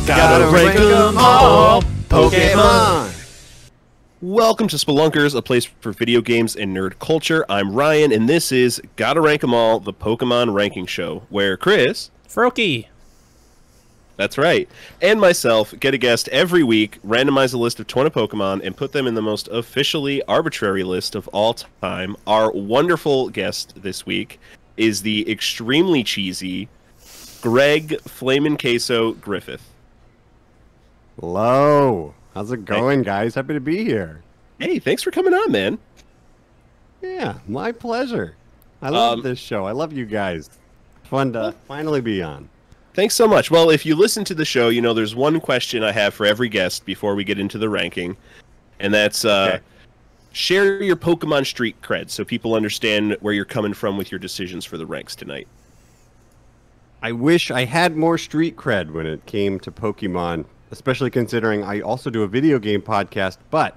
Gotta rank 'em all, Pokémon! Welcome to Spelunkers, a place for video games and nerd culture. I'm Ryan, and this is Gotta Rank 'em All, the Pokemon ranking show, where Chris... Froakie! That's right. And myself get a guest every week, randomize a list of 20 Pokemon, and put them in the most officially arbitrary list of all time. Our wonderful guest this week is the extremely cheesy Greg Flamin' Queso Griffith. Hello. How's it going, guys? Happy to be here. Hey, thanks for coming on, man. Yeah, my pleasure. I love this show. I love you guys. Fun to finally be on. Thanks so much. Well, if you listen to the show, you know there's one question I have for every guest before we get into the ranking, and that's share your Pokemon street cred so people understand where you're coming from with your decisions for the ranks tonight. I wish I had more street cred when it came to Pokemon, especially considering I also do a video game podcast, but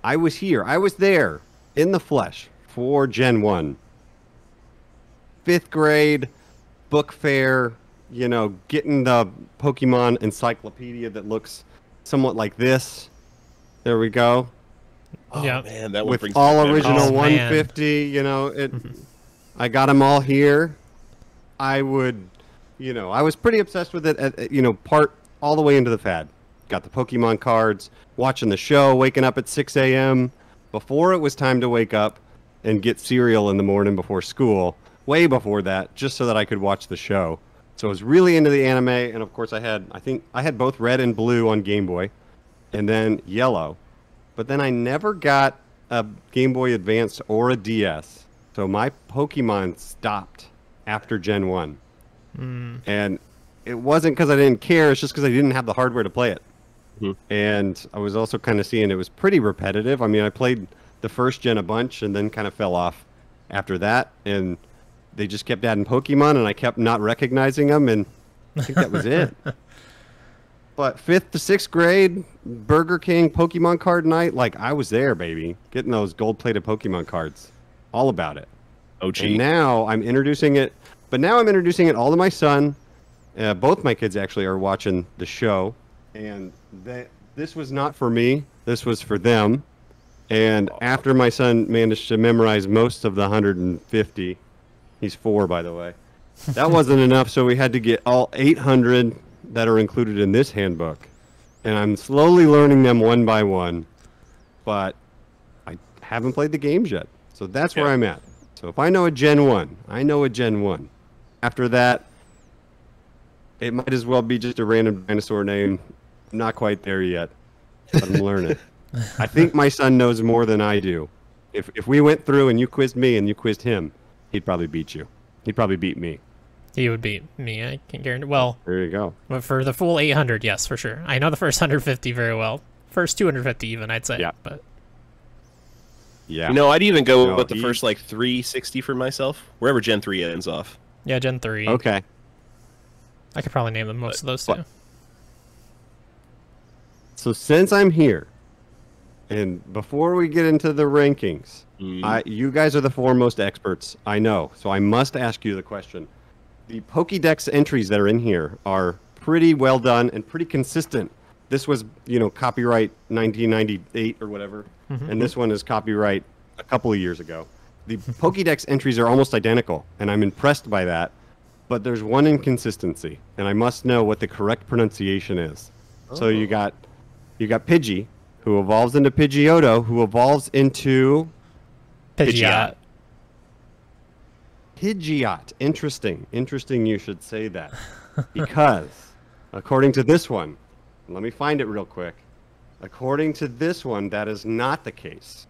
I was here. I was there in the flesh for Gen 1. 5th grade, book fair, you know, getting the Pokemon encyclopedia that looks somewhat like this. There we go. Oh, yeah, man, that one with brings all back memories. original Oh, 150, you know, I got them all here. I was pretty obsessed with it at, all the way into the fad. Got the Pokemon cards, watching the show, waking up at 6 a.m. before it was time to wake up and get cereal in the morning before school. Way before that, just so that I could watch the show. So I was really into the anime, and of course I think I had both red and blue on Game Boy, and then yellow. But then I never got a Game Boy Advance or a DS. So my Pokemon stopped after Gen 1. And it wasn't because I didn't care, it's just because I didn't have the hardware to play it. And I was also kind of seeing it was pretty repetitive. I mean, I played the first gen a bunch and then kind of fell off after that. And they just kept adding Pokemon, and I kept not recognizing them, and I think that was it. But 5th to 6th grade, Burger King Pokemon card night, like, I was there, baby. Getting those gold-plated Pokemon cards. All about it. OG. And now I'm introducing it, but now I'm introducing it all to my son. Both my kids actually are watching the show, and this was not for me. This was for them. And after my son managed to memorize most of the 150, he's 4, by the way, that wasn't enough, so we had to get all 800 that are included in this handbook. And I'm slowly learning them one by one, but I haven't played the games yet. So that's where I'm at. So if I know a Gen 1, I know a Gen 1. After that, it might as well be just a random dinosaur name. I'm not quite there yet, but I'm learning. I think my son knows more than I do. If we went through and you quizzed me and you quizzed him, he'd probably beat you. He'd probably beat me. He would beat me, I can guarantee. Well, there you go. But for the full 800, yes, for sure. I know the first 150 very well. First 250 even, I'd say. Yeah. But yeah. You know, I'd even go with the first, 360 for myself, wherever Gen 3 ends off. yeah, Gen 3. Okay. I could probably name them most of those too. So since I'm here, and before we get into the rankings, you guys are the foremost experts, I know. So I must ask you the question. The Pokédex entries that are in here are pretty well done and pretty consistent. This was, copyright 1998 or whatever, and this one is copyright a couple of years ago. The Pokédex entries are almost identical, and I'm impressed by that. But there's one inconsistency, and I must know what the correct pronunciation is. So you got Pidgey, who evolves into Pidgeotto, who evolves into Pidgeot. Pidgeot. Interesting. Interesting you should say that. Because, according to this one, let me find it real quick. According to this one, that is not the case.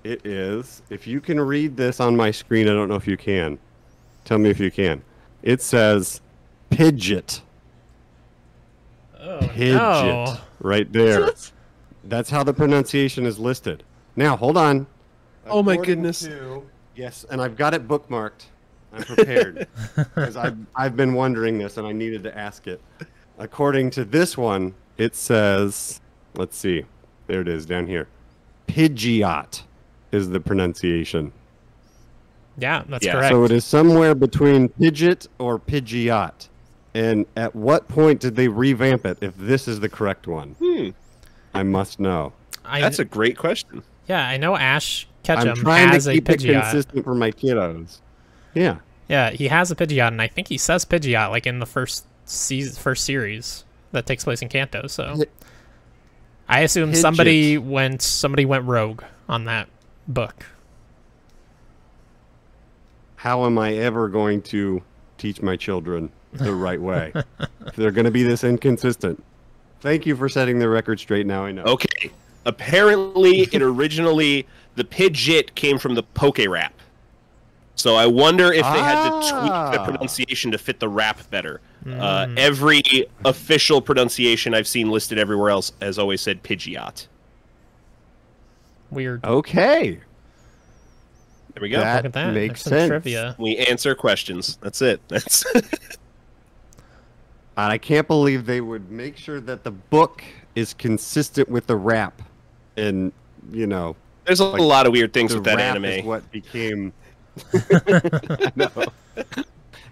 It is, if you can read this on my screen, I don't know if you can. Tell me if you can. It says Pidgeot. Oh, Pidgeot. no. Right there. That's how the pronunciation is listed. Now, hold on. Oh my According goodness. Yes, and I've got it bookmarked. I'm prepared. Because I've been wondering this, and I needed to ask it. According to this one, it says, let's see. There it is, down here. Pidgeot is the pronunciation. Yeah, that's Yeah. correct. So it is somewhere between Pidgeot or Pidgeot. And at what point did they revamp it if this is the correct one? I must know. That's a great question. Yeah, I know Ash I'm Ketchum trying has to a keep it Pidgeot. consistent for my kiddos. Yeah. Yeah, he has a Pidgeot, and I think he says Pidgeot like in the first series that takes place in Kanto. So I assume somebody went rogue on that book. How am I ever going to teach my children the right way if they're going to be this inconsistent? Thank you for setting the record straight. Now I know. Okay. Apparently, the Pidgeot came from the Poke Rap. So I wonder if they had to tweak the pronunciation to fit the rap better. Every official pronunciation I've seen listed everywhere else has always said Pidgeot. Weird. Okay. There we go. That Look at that. makes There's some sense. trivia. We answer questions. That's it. That's And I can't believe they would make sure that the book is consistent with the rap. And, you know, There's a lot of weird things the with that rap anime. is what became... No.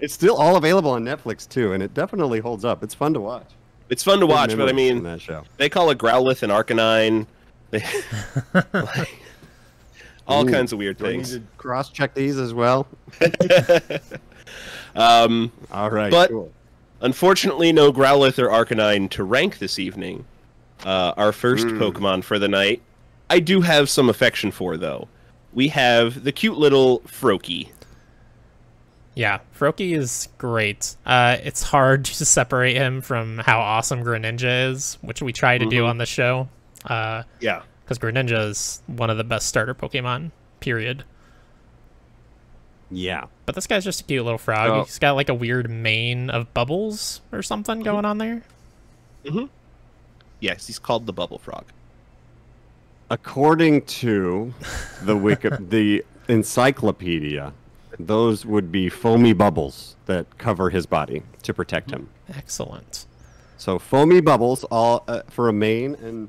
It's still all available on Netflix, too, and it definitely holds up. It's fun to watch. It's fun to Good watch, but I memories mean, from that show. they call it Growlithe and Arcanine. All kinds of weird Do I need things. to cross-check these as well? All right, but cool. unfortunately, no Growlithe or Arcanine to rank this evening. Our first Pokemon for the night, I do have some affection for, though. We have the cute little Froakie. Yeah, Froakie is great. It's hard to separate him from how awesome Greninja is, which we try to do on the show. Yeah. Because Greninja is one of the best starter Pokemon, period. Yeah. But this guy's just a cute little frog. Oh. He's got like a weird mane of bubbles or something going on there. Yes, he's called the Bubble Frog. According to the encyclopedia, those would be foamy bubbles that cover his body to protect him. Excellent. So foamy bubbles, all for a mane, and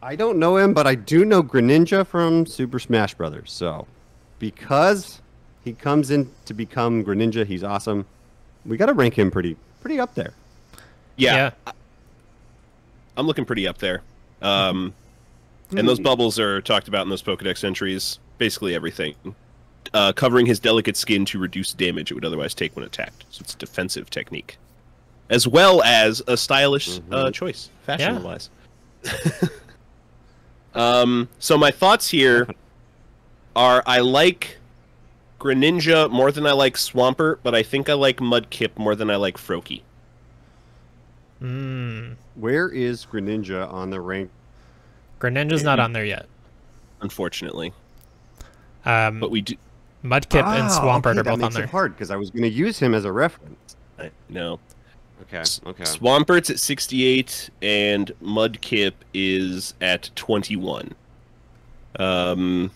I don't know him, but I do know Greninja from Super Smash Brothers. So, because he comes in to become Greninja, he's awesome. We got to rank him pretty up there. Yeah. I'm looking pretty up there. And those bubbles are talked about in those Pokedex entries. Basically everything. Covering his delicate skin to reduce damage it would otherwise take when attacked. So it's a defensive technique. As well as a stylish choice, fashion-wise. So my thoughts here are I like Greninja more than I like Swampert, but I think I like Mudkip more than I like Froakie. Where is Greninja on the rank? Greninja's not on there yet. Unfortunately. But we do... Mudkip and Swampert are both on That makes there. it hard because I was going to use him as a reference. I know. Okay. Swampert's at 68, and Mudkip is at 21. Wow,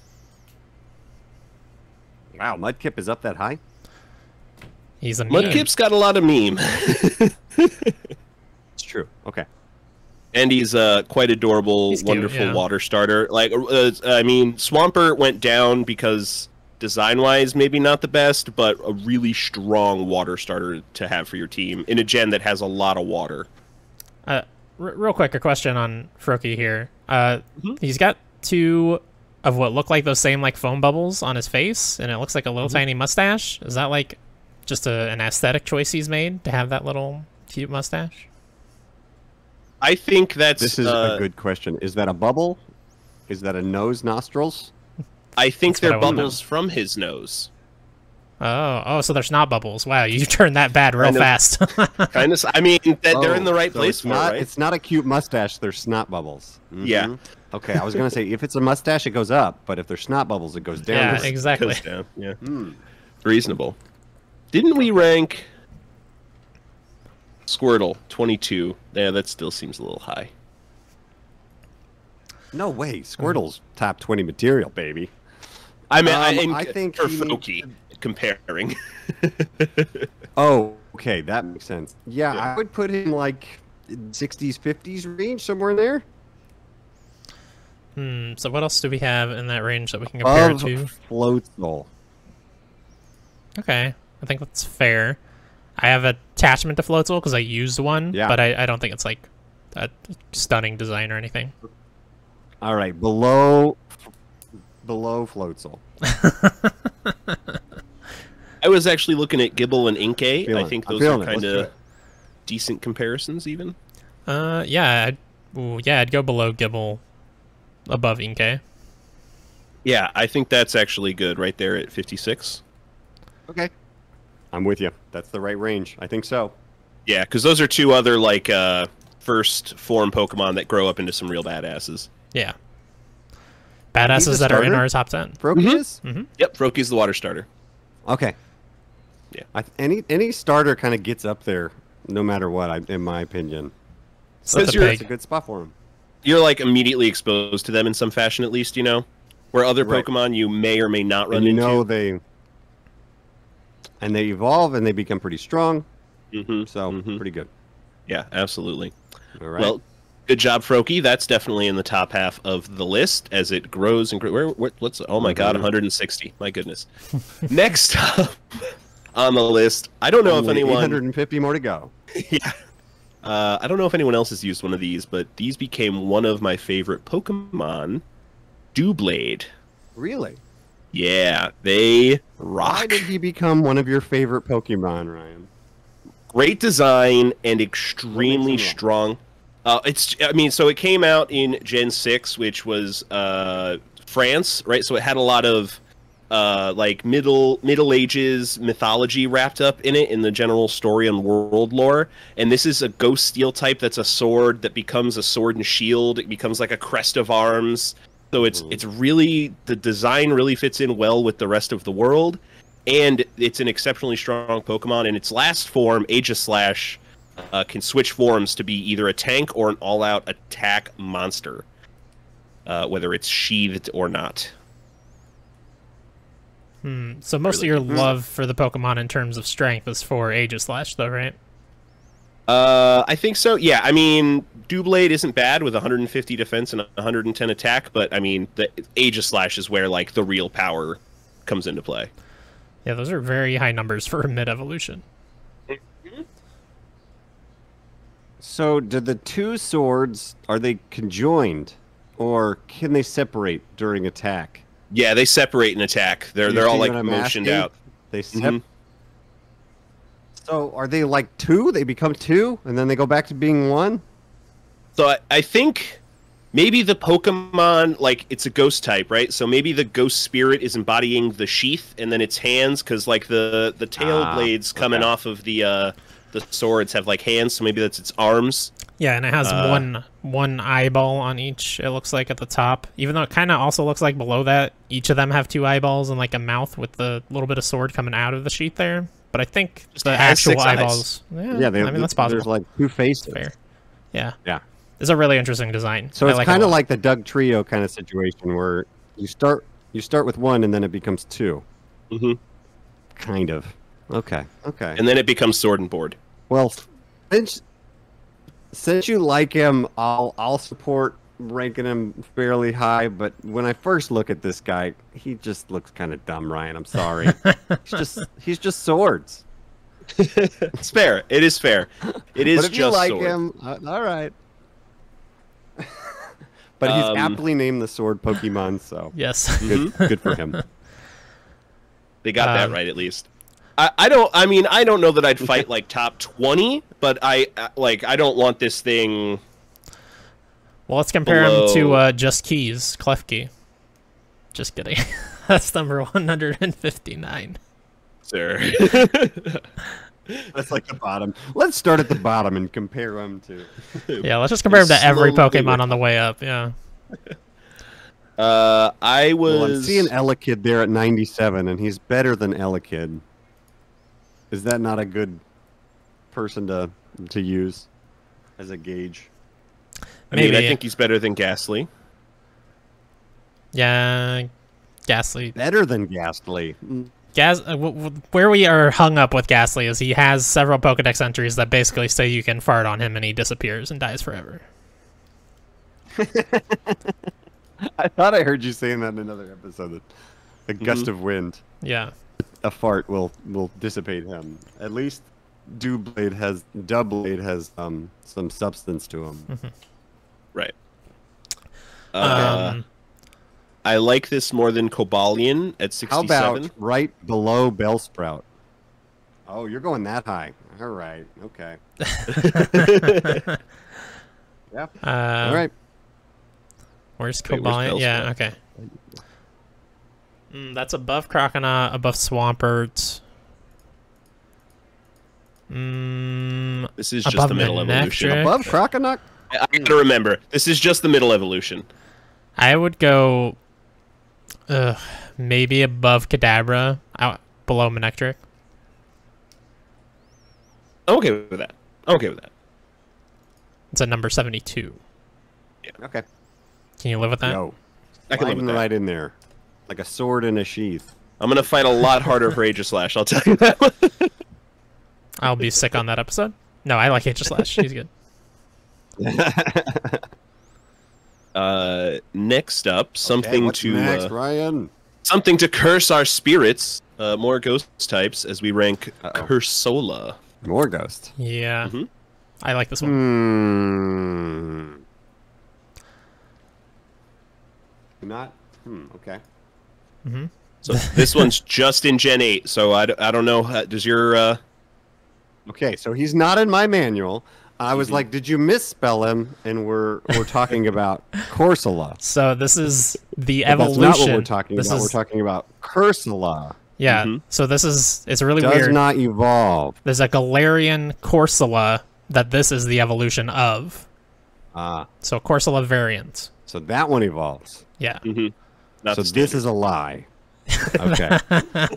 Mudkip is up that high? He's a meme. Mudkip's got a lot of meme. It's true. Okay. And he's quite adorable, He's cute, wonderful yeah. water starter. Like, I mean, Swampert went down because design-wise, maybe not the best, but a really strong water starter to have for your team in a gen that has a lot of water. Real quick, a question on Froakie here. He's got two of what look like those same like foam bubbles on his face, and it looks like a little tiny mustache. Is that like just an aesthetic choice he's made to have that little cute mustache? I think that's... This is a good question. Is that a bubble? Is that a nose, nostrils? I think That's what they're I wanna bubbles from his nose. Oh, so there's not bubbles. Wow, you turned that bad real fast. Kind of. I mean, they're in the right so place it's for not, it, right? It's not a cute mustache. They're snot bubbles. Yeah. Okay, I was going to say, if it's a mustache, it goes up. But if they're snot bubbles, it goes down. Yeah, exactly. Goes down. Yeah. Reasonable. Didn't we rank Squirtle 22? Yeah, that still seems a little high. No way. Squirtle's top 20 material, baby. I mean, I think for he Froakie, comparing. Oh, okay, that makes sense. Yeah, I would put him like 60s, 50s range, somewhere in there. So what else do we have in that range that we can compare it Of to? Floatzel. Okay, I think that's fair. I have an attachment to Floatzel because I used one, Yeah. but I don't think it's like a stunning design or anything. All right, below Floatzel. I was actually looking at Gibble and Inkay. I Feeling think it. I'm those are feeling it. kind Let's do of it. decent comparisons, even. Yeah, I'd go below Gibble, above Inkay. Yeah, I think that's actually good right there at 56. Okay. I'm with you. That's the right range. I think so. Yeah, because those are two other like first form Pokemon that grow up into some real badasses. Yeah. He's Badasses a that are in starter? our top 10. Froakies? Yep, Froakie's the water starter. Okay. Yeah. Any starter kind of gets up there, no matter what, in my opinion. So the Because you're- It's a pig. good spot for him. You're like immediately exposed to them in some fashion, at least, you know, where other Right. Pokemon you may or may not run And you into. know they evolve and they become pretty strong, Mhm, so mhm. pretty good. Yeah, absolutely. All right. Well, good job, Froakie. That's definitely in the top half of the list as it grows and grows. What's? Oh my God, 160. My goodness. Next up on the list, I don't know if Only anyone. 850 more to go. Yeah. I don't know if anyone else has used one of these, but these became one of my favorite Pokemon, Doublade. Really? Yeah, they rock. Why did he become one of your favorite Pokemon, Ryan? Great design and extremely What makes him strong. So it came out in Gen 6, which was France, right? So it had a lot of like Middle Ages mythology wrapped up in it in the general story and world lore. And this is a Ghost Steel type that's a sword that becomes a sword and shield. It becomes like a crest of arms. So it's really, the design really fits in well with the rest of the world. And it's an exceptionally strong Pokemon. In its last form, Aegislash can switch forms to be either a tank or an all-out attack monster, whether it's sheathed or not. So most Really of your love for the Pokemon in terms of strength is for Aegislash, though, right? I think so. Yeah, I mean, Doublade isn't bad with 150 defense and 110 attack, but I mean, the Aegislash is where like the real power comes into play. Yeah, those are very high numbers for mid-evolution. So, do the two swords, are they conjoined, or can they separate during attack? Yeah, they separate and attack. Do you They're all see like what I'm motioned asking? out. They Mhm. So, are they like two? They become two, and then they go back to being one? So I think maybe the Pokemon, like, it's a ghost type, right? So maybe the ghost spirit is embodying the sheath, and then its hands, because like the tail blades coming okay. off of the swords have like hands, so maybe that's its arms. Yeah, and it has one eyeball on each, it looks like, at the top. Even though it kind of also looks like below that, each of them have two eyeballs and like a mouth with the little bit of sword coming out of the sheath there. But I think Just the has actual 6 eyes. eyeballs... Yeah, Yeah, I mean, that's possible. There's like two faces. Fair. Yeah. Yeah. It's a really interesting design. So I it's like it a kind of lot. like the Doug Trio kind of situation where you start with one and then it becomes two. Hmm. Kind of. Okay. Okay. And then it becomes Sword and Board. Well, since you like him, I'll support ranking him fairly high. But when I first look at this guy, he just looks kind of dumb, Ryan. I'm sorry. he's just swords. It's fair. It is fair. It is But if just you like sword. him, all right. But he's aptly named the sword Pokemon, so Yes. good for him. They got that right at least. I don't know that I'd fight like top 20, but I don't want this thing. Well, let's compare him Below. to Just Keys, Klefki. Just kidding. That's number 159. Sir. That's like the bottom. Let's start at the bottom and compare him to. Yeah, let's just compare him to every Slowly Pokemon on the way up, yeah. I was. Well, I'm seeing Elekid there at 97, and he's better than Elekid. Is that not a good person to use as a gauge? I mean, I Maybe. think he's better than Ghastly. Yeah, Ghastly. Better than Ghastly. Where we are hung up with Ghastly is he has several Pokedex entries that basically say you can fart on him and he disappears and dies forever. I thought I heard you saying that in another episode. That a gust of wind, Yeah. a fart will dissipate him. At least Doublade has some substance to him. Right. I like this more than Cobalion at 67. How about right below Bellsprout? Oh, you're going that high. All right. Okay. Yeah. All right. Where's Wait, where's Cobalion? Yeah, Bellsprout? okay. That's above Croconaut, above Swampert. This is just Above the middle evolution. Manectric. Above Croconaut? I gotta remember, this is just the middle evolution. I would go maybe above Kadabra, out below Manectric. I'm okay with that. I'm okay with that. It's at number 72. Okay. Can you live with that? No. I can live with Sliding that. right in there. Like a sword in a sheath. I'm gonna fight a lot harder for Aegislash, I'll tell you that. I'll be sick on that episode. No, I like Aegislash. She's good. Next up, something what's to next, Ryan? something to curse our spirits. More ghost types as we rank Cursola. More ghost. Yeah. Mhm. I like this one. Not. Okay. So this one's just in Gen 8. So I don't know. Does your Okay, so he's not in my manual. I was like, did you misspell him? And we're talking about Corsola. So this is the But evolution. that's not what we're talking This about. is- We're talking about Cursola. Yeah. So this is, it's really Does weird. not evolve. There's a Galarian Corsola that this is the evolution of. Ah, So Corsola variant. so that one evolves. Yeah. not So the this standard. is a lie. Okay.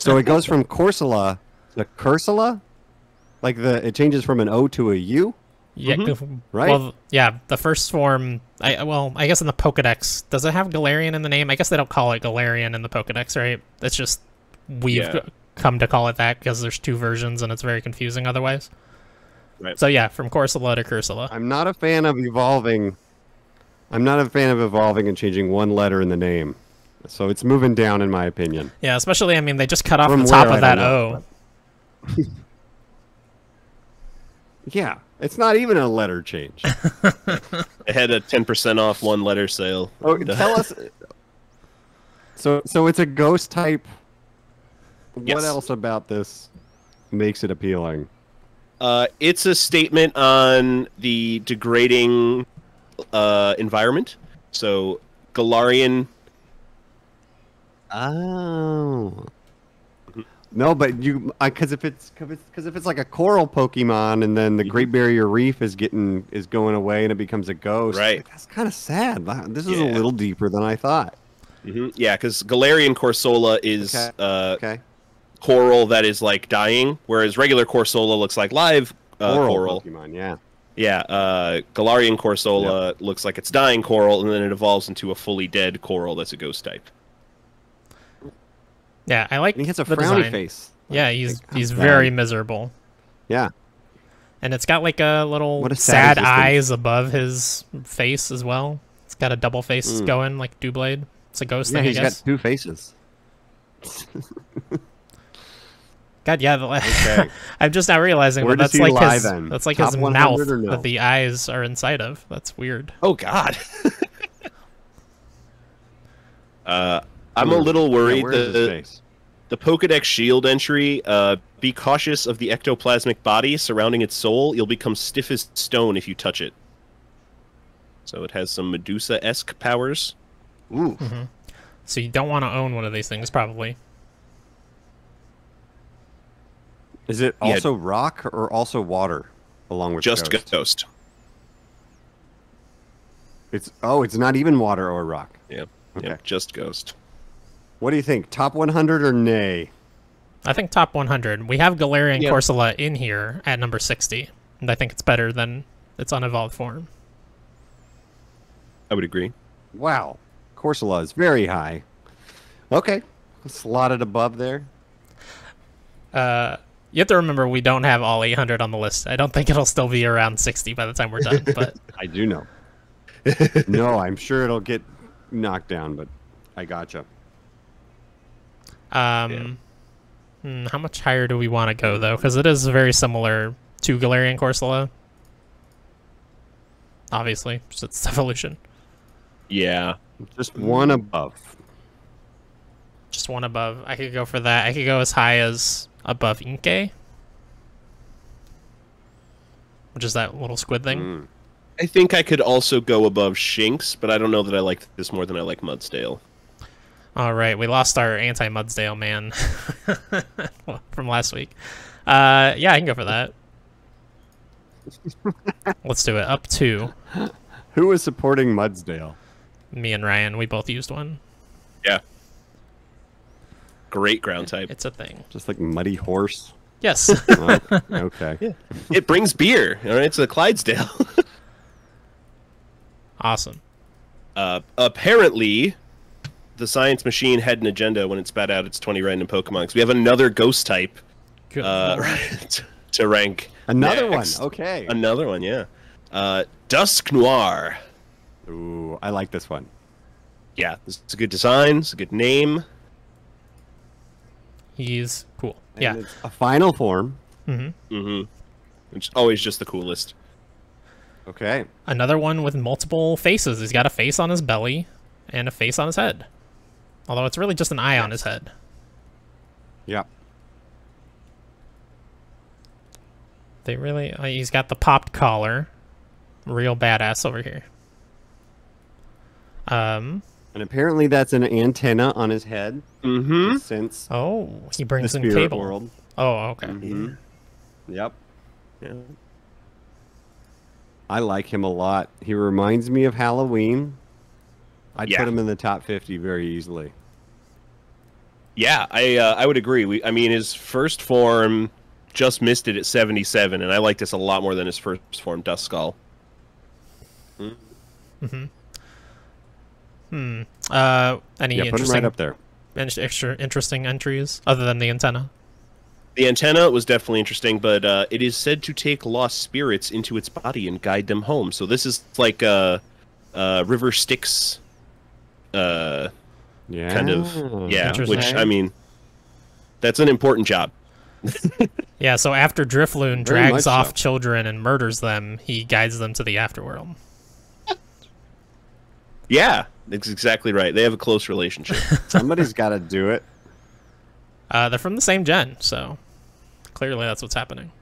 So it goes from Corsola to Cursula? Like it changes from an O to a U? Yeah, Right? Well, yeah, the first form. I guess in the Pokedex, does it have Galarian in the name? I guess they don't call it Galarian in the Pokedex, right? It's just we've come to call it that because there's two versions and it's very confusing otherwise. Right. So yeah, from Corsola to Cursula. I'm not a fan of evolving. I'm not a fan of evolving and changing one letter in the name. So it's moving down in my opinion. Yeah, especially I mean they just cut off From the top where, of I that don't O. know, Yeah, it's not even a letter change. It had a 10% off one letter sale. Oh, tell us. So it's a ghost type. Yes. What else about this makes it appealing? It's a statement on the degrading environment. So Galarian. Oh. No, but because if it's like a coral Pokemon and then the Great Barrier Reef is going away and it becomes a ghost, Right. like, that's kind of sad. This is a Yeah. little deeper than I thought. Yeah, because Galarian Corsola is Okay. coral that is like dying, whereas regular Corsola looks like live coral. Pokemon, yeah. Yeah, Galarian Corsola looks like it's dying coral, and then it evolves into a fully dead coral that's a ghost type. Yeah, I like And he has a the frowny design. face. Yeah, he's Like, very miserable. Yeah. And it's got like a little What a sad sad existence. eyes above his face as well. It's got a double face going like Doublade. It's a ghost Yeah, thing, I he's guess. got two faces. God, yeah. Okay. I'm just now realizing Where that does that's he like lie his then? that's like Top his 100 mouth or no? that the eyes are inside of. That's weird. Oh God. I'm a little worried where is his face? the Pokedex Shield entry. Be cautious of the ectoplasmic body surrounding its soul. You'll become stiff as stone if you touch it. So it has some Medusa-esque powers. Ooh. So you don't want to own one of these things, probably. Is it Yeah. also rock or also water along with Just ghost? ghost. It's not even water or rock. Yeah. Okay. Yeah, just ghost. What do you think? Top 100 or nay? I think top 100. We have Galarian Yeah. Corsola in here at number 60, and I think it's better than its unevolved form. I would agree. Wow. Corsola is very high. Okay. Slotted above there. You have to remember we don't have all 800 on the list. I don't think it'll still be around 60 by the time we're done. But I do know. No, I'm sure it'll get knocked down, but I gotcha. How much higher do we want to go, though? Because it is very similar to Galarian Corsola. Obviously, just its evolution. Yeah. Just one above. Just one above. I could go for that. I could go as high as above Inkay, which is that little squid thing. I think I could also go above Shinx, but I don't know that I like this more than I like Mudsdale. All right, we lost our anti-Mudsdale man from last week. Yeah, I can go for that. Let's do it. Up 2. Who is supporting Mudsdale? Me and Ryan, we both used one. Yeah. Great ground type. It's a thing. Just like Muddy Horse. Yes. Oh, okay. Yeah. It brings beer. All right, it's a Clydesdale. Awesome. Apparently, the science machine had an agenda when it spat out its 20 random Pokemon. Because we have another ghost type to rank. Another next. one. Okay. Another one, yeah. Dusk Noir. Ooh, I like this one. Yeah, it's a good design. It's a good name. He's cool. And yeah. It's a final form. It's always just the coolest. Okay. Another one with multiple faces. He's got a face on his belly and a face on his head. Although it's really just an eye on his head. Yep. They really... he's got the popped collar. Real badass over here. And apparently that's an antenna on his head. Since Oh, he brings the in spirit cable. world. Oh, okay. Yep. Yeah. I like him a lot. He reminds me of Halloween. I'd Yeah. put him in the top 50 very easily. Yeah, I would agree. I mean, his first form just missed it at 77, and I like this a lot more than his first form, Duskull. Any Yeah, put him interesting, right up there. extra interesting entries other than the antenna? The antenna was definitely interesting, but it is said to take lost spirits into its body and guide them home. So this is like River Styx Yeah. kind of, yeah, Interesting. which, I mean, that's an important job. Yeah, so after Drifloon Very drags much off so. children and murders them, he guides them to the afterworld. Yeah, that's exactly right. They have a close relationship. Somebody's got to do it. They're from the same gen, so clearly that's what's happening.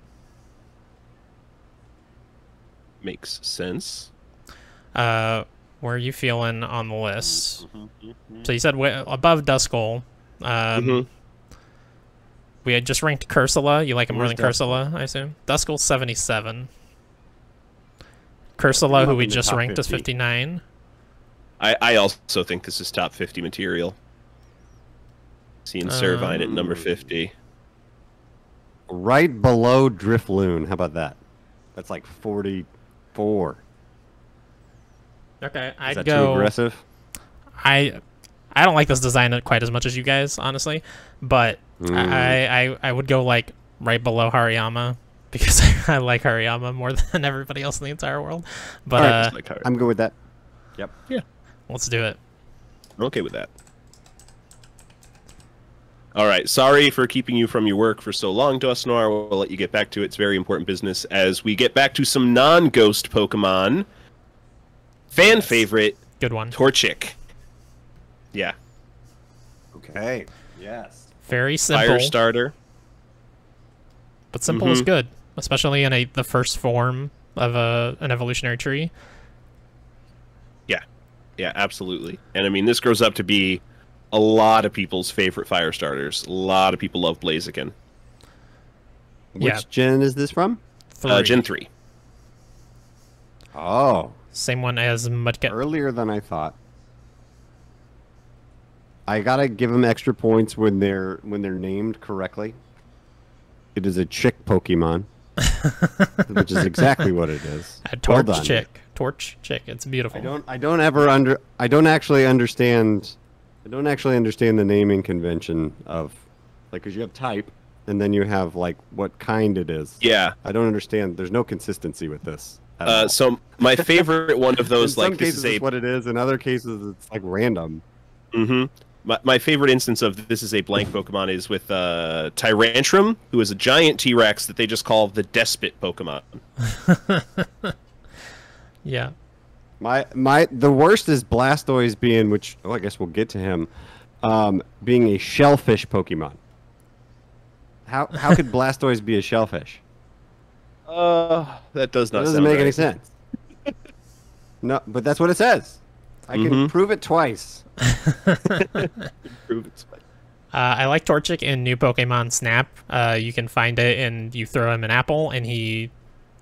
Makes sense. Where are you feeling on the list? So you said above Duskull. We had just ranked Cursula. You like him more Where's than Cursula, I assume? Duskull's 77. Cursula, him who up we in the just top ranked, is 50. 59. I also think this is top 50 material. Seeing Servine at number 50. Right below Drifloon. How about that? That's like 44. Okay, Is I'd that go. too aggressive? I don't like this design quite as much as you guys, honestly, but I would go like right below Hariyama because I like Hariyama more than everybody else in the entire world. But I'm good with that. Yep. Yeah, let's do it. I'm okay with that. All right, sorry for keeping you from your work for so long, Dustnoir. We'll let you get back to it. It's very important business as we get back to some non-ghost Pokemon. Fan favorite, Good one. Torchic. Yeah. Okay. Yes. Very simple, Fire starter. but simple is good, especially in the first form of an evolutionary tree. Yeah. Yeah, absolutely. And I mean, this grows up to be a lot of people's favorite fire starters. A lot of people love Blaziken. Which gen is this from? Gen 3. Oh, Same one as Mudkip. earlier than I thought. I gotta give them extra points when they're named correctly. It is a chick Pokemon, which is exactly what it is. A Well torch done. chick. Torch chick. It's beautiful. I don't actually understand the naming convention of, like, because you have type and then you have like what kind it is. Yeah. I don't understand. There's no consistency with this. at all. So my favorite one of those, in some like, this cases is it's what it is. In other cases, it's like random. my favorite instance of this is a blank Pokemon is with Tyrantrum, who is a giant T-Rex that they just call the Despot Pokemon. Yeah. The worst is Blastoise being, which I guess we'll get to him, being a shellfish Pokemon. How could Blastoise be a shellfish? That does not. That doesn't sound make right. any sense. No, but that's what it says. I can prove it twice. Prove it twice. I like Torchic in new Pokemon Snap. You can find it and you throw him an apple and he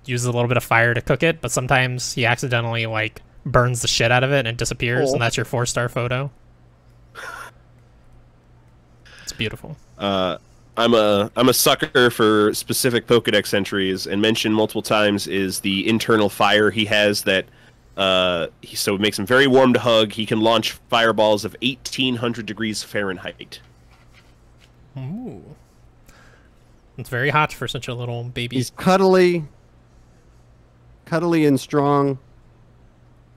uses a little bit of fire to cook it, but sometimes he accidentally like burns the shit out of it and it disappears, and that's your 4-star photo. It's beautiful. I'm a sucker for specific Pokedex entries, and mentioned multiple times is the internal fire he has that so it makes him very warm to hug. He can launch fireballs of 1,800 degrees Fahrenheit. Ooh. It's very hot for such a little baby. He's cuddly and strong.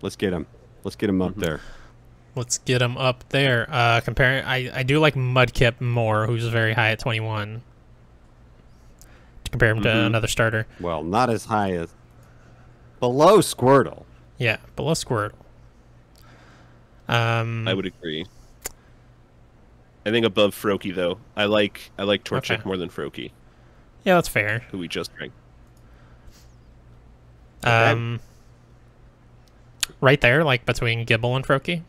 Let's get him. Let's get him up there. Let's get him up there. Comparing, I do like Mudkip more, who's very high at 21. To compare him to another starter. Well, not as high as below Squirtle. Yeah, below Squirtle. I would agree. I think above Froakie though. I like Torchic more than Froakie, Yeah, that's fair. who we just drank. Right there, like between Gibble and Froakie.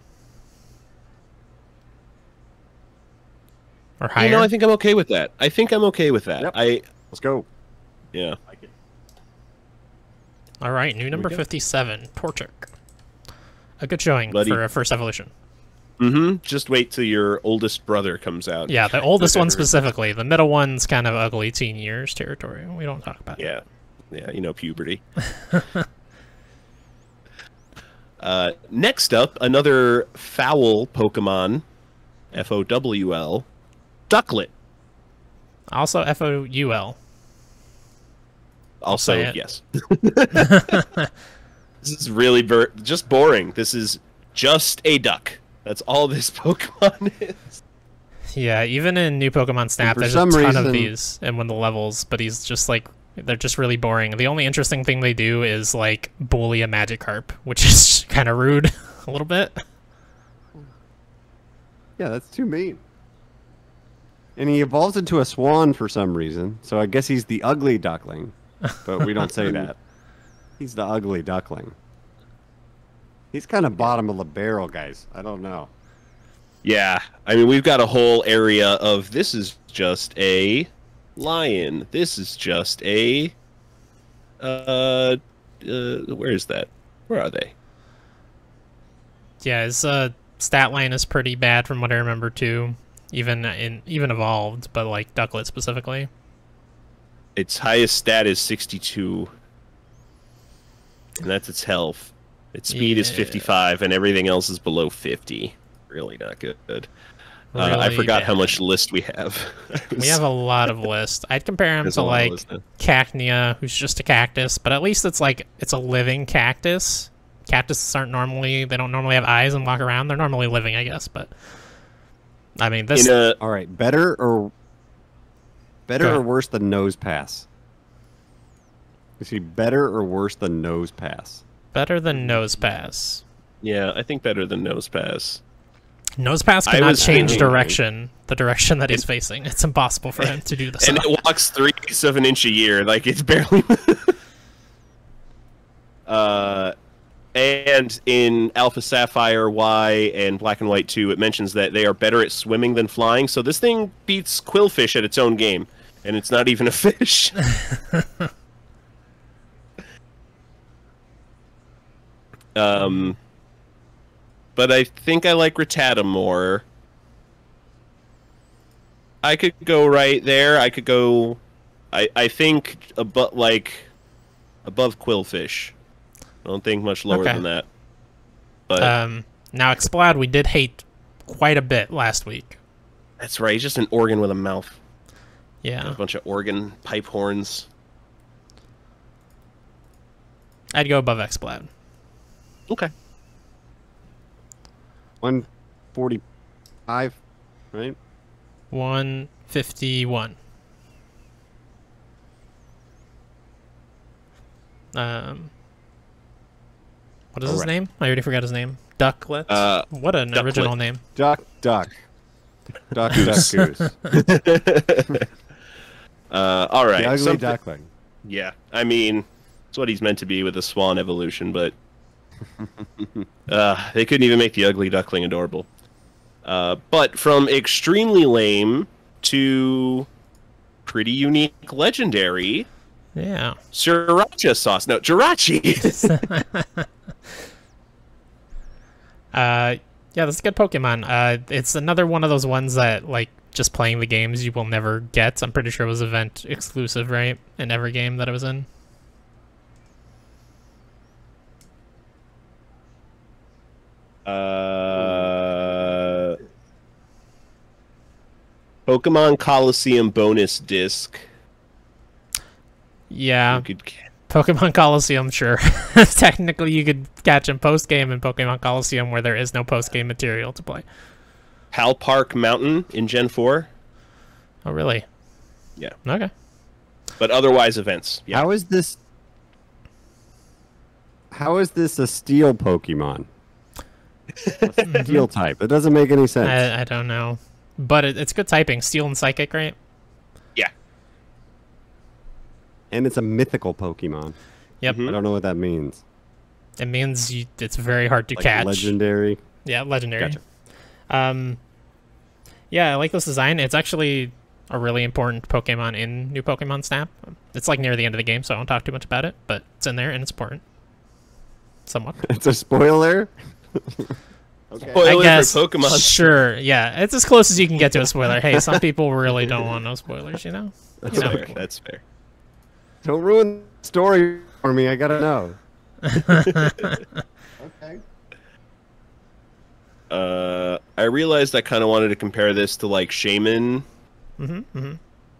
Or higher. You know, I think I'm okay with that. Yep. Let's go. Yeah. All right, new number 57, Torchic. A good showing Buddy. for a first evolution. Just wait till your oldest brother comes out. Yeah, the oldest one specifically. The middle one's kind of ugly teen years territory. We don't talk about it. Yeah, you know, puberty. Next up, another foul Pokemon, Fowl, Ducklet. Also FOUL. Also, say it. yes. This is really just boring. This is just a duck. That's all this Pokemon is. Yeah, even in new Pokemon Snap, for there's a some ton reason- of these and when the levels, but he's just like, they're just really boring. The only interesting thing they do is like bully a Magikarp, which is kind of rude a little bit. Yeah, that's too mean. And he evolves into a swan for some reason, so I guess he's the ugly duckling. But we don't say that. He's the ugly duckling. He's kind of bottom of the barrel, guys. I don't know. Yeah, I mean, we've got a whole area of this is just a lion. This is just a where is that? Where are they? Yeah, his stat line is pretty bad from what I remember too. Even evolved, but like Ducklet specifically. Its highest stat is 62, and that's its health. Its speed is 55, and everything else is below 50. Really not good. I Really forgot how bad. much list we have. We have a lot of lists. I'd compare him There's to a lot of like lists now. Cacnea, who's just a cactus, but at least it's like it's a living cactus. Cactuses aren't normally, they don't normally have eyes and walk around. They're normally living, I guess, but I mean this. All right, better or worse than Nose Pass? Is he better or worse than Nose Pass? Better than Nose Pass. Yeah, I think better than Nose Pass. Nose Pass I cannot was change thinking- direction, the direction that he's facing. It's impossible for him to do this. And it walks 3/8 of an inch a year. Like, it's barely... And in Alpha Sapphire Y and Black and White 2, it mentions that they are better at swimming than flying. So this thing beats Quillfish at its own game. And it's not even a fish. But I think I like Rattata more. I could go right there. I could go... I think above Quillfish. I don't think much lower than that. But now Exploud we did hate quite a bit last week. that's right. He's just an organ with a mouth. Yeah. A bunch of organ pipe horns. I'd go above Exploud. Okay. 145. right? 151. What is his name? I already forgot his name. Ducklet? What an Ducklet. original name. Duck. Duck, goose. All right. The ugly duckling. Yeah, I mean, it's what he's meant to be with the swan evolution, but they couldn't even make the ugly duckling adorable. But from extremely lame to pretty unique legendary, Yeah. sriracha sauce. No, Jirachi. Yeah, that's a good Pokemon. It's another one of those ones that, like, just playing the games you will never get. I'm pretty sure it was event exclusive, right? In every game that it was in. Pokemon Coliseum bonus disc. Yeah. You could... Pokemon Coliseum, sure. Technically, you could catch him post-game in Pokemon Coliseum where there is no post-game material to play. Hal Park Mountain in Gen 4. Oh, really? Yeah. Okay. But otherwise events. Yeah. How is this a steel Pokemon? A steel type. It doesn't make any sense. I don't know. But it's good typing. Steel and Psychic, right? Yeah. And it's a mythical Pokemon. Yep. I don't know what that means. It means it's very hard to Like catch. legendary. Yeah, legendary. Gotcha. Yeah, I like this design. It's actually a really important Pokemon in New Pokemon Snap. It's like near the end of the game, so I won't talk too much about it, but it's in there and it's important. Somewhat. It's a spoiler. Okay. I Spoiler guess. for Pokemon. Sure, yeah. It's as close as you can get to a spoiler. Hey, some people really don't want no spoilers, you know? That's You know. fair. That's fair. Don't ruin the story for me. I gotta know. Okay. I realized I kind of wanted to compare this to like Shaman I think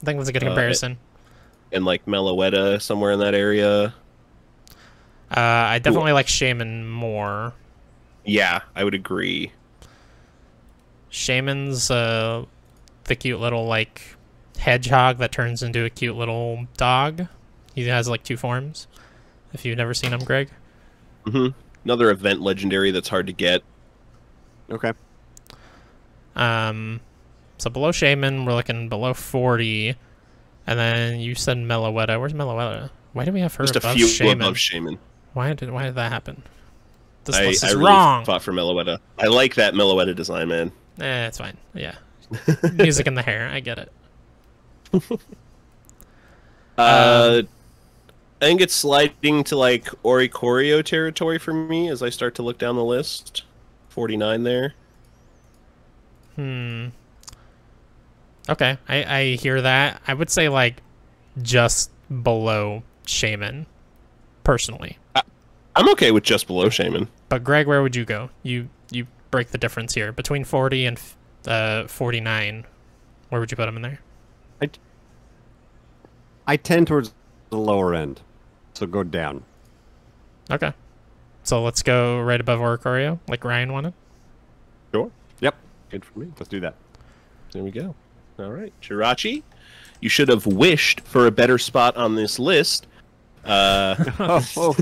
that's a good comparison. and like Meloetta somewhere in that area. I definitely like Shaman more. Yeah, I would agree. Shaman's the cute little like hedgehog that turns into a cute little dog. He has like two forms. If you've never seen him, Greg. Another event legendary that's hard to get. Okay. So below Shaman, we're looking below 40, and then you said Meloetta. Where's Meloetta? Why do we have her Just a above few Shaman? above Shaman. Why did that happen? This I list is really wrong. fought for Meloetta. I like that Meloetta design, man. It's fine. Yeah, music in the hair. I get it. I think it's sliding to like Oricorio territory for me as I start to look down the list. 49 there. Okay, I hear that. I would say like just below Shaman, personally. I'm okay with just below Shaman. But Greg, where would you go? You break the difference here between 40 and 49. Where would you put him in there? I tend towards the lower end, so go down. Okay, so let's go right above Oricorio, like Ryan wanted. Sure. Yep. Good for me. Let's do that. There we go. All right. Jirachi, you should have wished for a better spot on this list. Oh.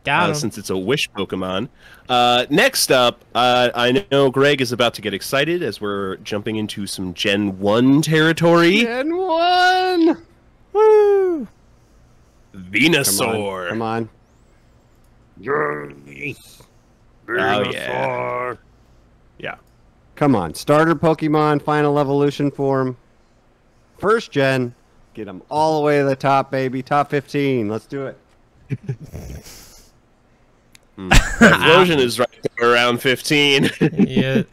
Got him. Since it's a wish Pokemon. Next up, I know Greg is about to get excited as we're jumping into some Gen 1 territory. Gen 1! Woo! Venusaur. Come on. Yes. Oh, yeah. Yeah. Come on. Starter Pokemon, final evolution form. First gen. Get them all the way to the top, baby. Top 15. Let's do it. Explosion is right there around 15. Yeah.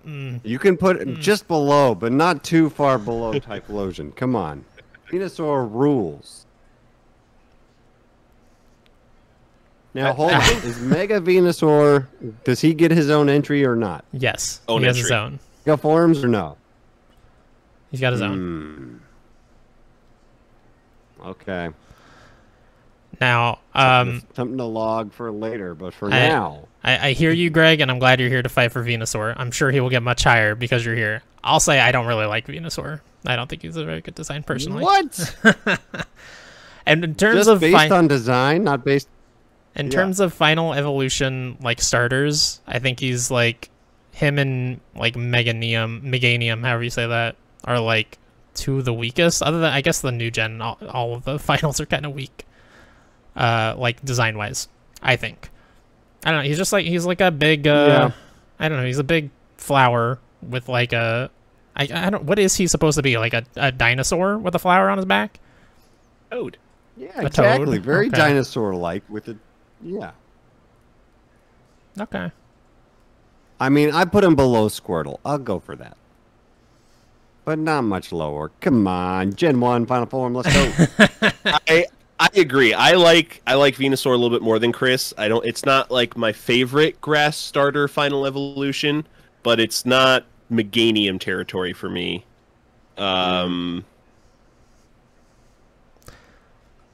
You can put it just below, but not too far below Typhlosion. Come on. Venusaur rules. Now, hold on. Is Mega Venusaur, does he get his own entry or not? Yes. Own he has his entry. own. Mega forms or no? He's got his own. Okay. Now, something to log for later, but for now. I hear you, Greg, and I'm glad you're here to fight for Venusaur. I'm sure he will get much higher because you're here. I'll say I don't really like Venusaur. I don't think he's a very good design personally. What? And in terms Just of based on design, not based. In terms of final evolution, like starters, I think he's like him and like Meganium, however you say that, are like two of the weakest. Other than I guess the new gen, all of the finals are kind of weak. Like design wise, I think. I don't know. He's like a big. I don't know. He's a big flower with like a. I don't. What is he supposed to be? Like a dinosaur with a flower on his back? Toad. Yeah, exactly. Very dinosaur-like with a. Yeah. Okay. I mean, I put him below Squirtle. I'll go for that. But not much lower. Come on, Gen 1 final form. Let's go. I agree. I like Venusaur a little bit more than Chris. It's not like my favorite grass starter final evolution, but it's not Meganium territory for me.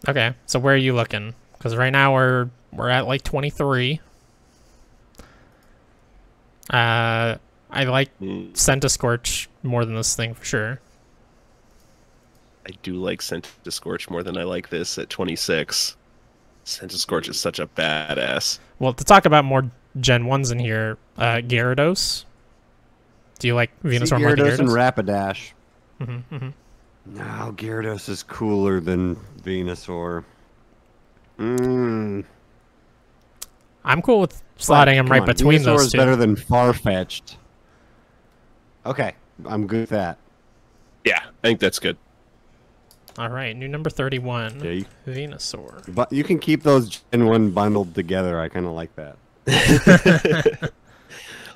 Okay, so where are you looking? Because right now we're at like 23. I like Scentiscorch more than this thing for sure. I do like Scentiscorch more than I like this at 26. Scentiscorch is such a badass. Well, to talk about more Gen 1s in here, Gyarados. Do you like Venusaur more than Gyarados? Gyarados and Rapidash. Mm-hmm. No, Gyarados is cooler than Venusaur. I'm cool with slotting him right between those two. Venusaur is better than Farfetch'd. Okay, I'm good with that. Yeah, I think that's good. All right, new number 31, yeah, Venusaur. But you can keep those Gen 1 bundled together. I kind of like that. A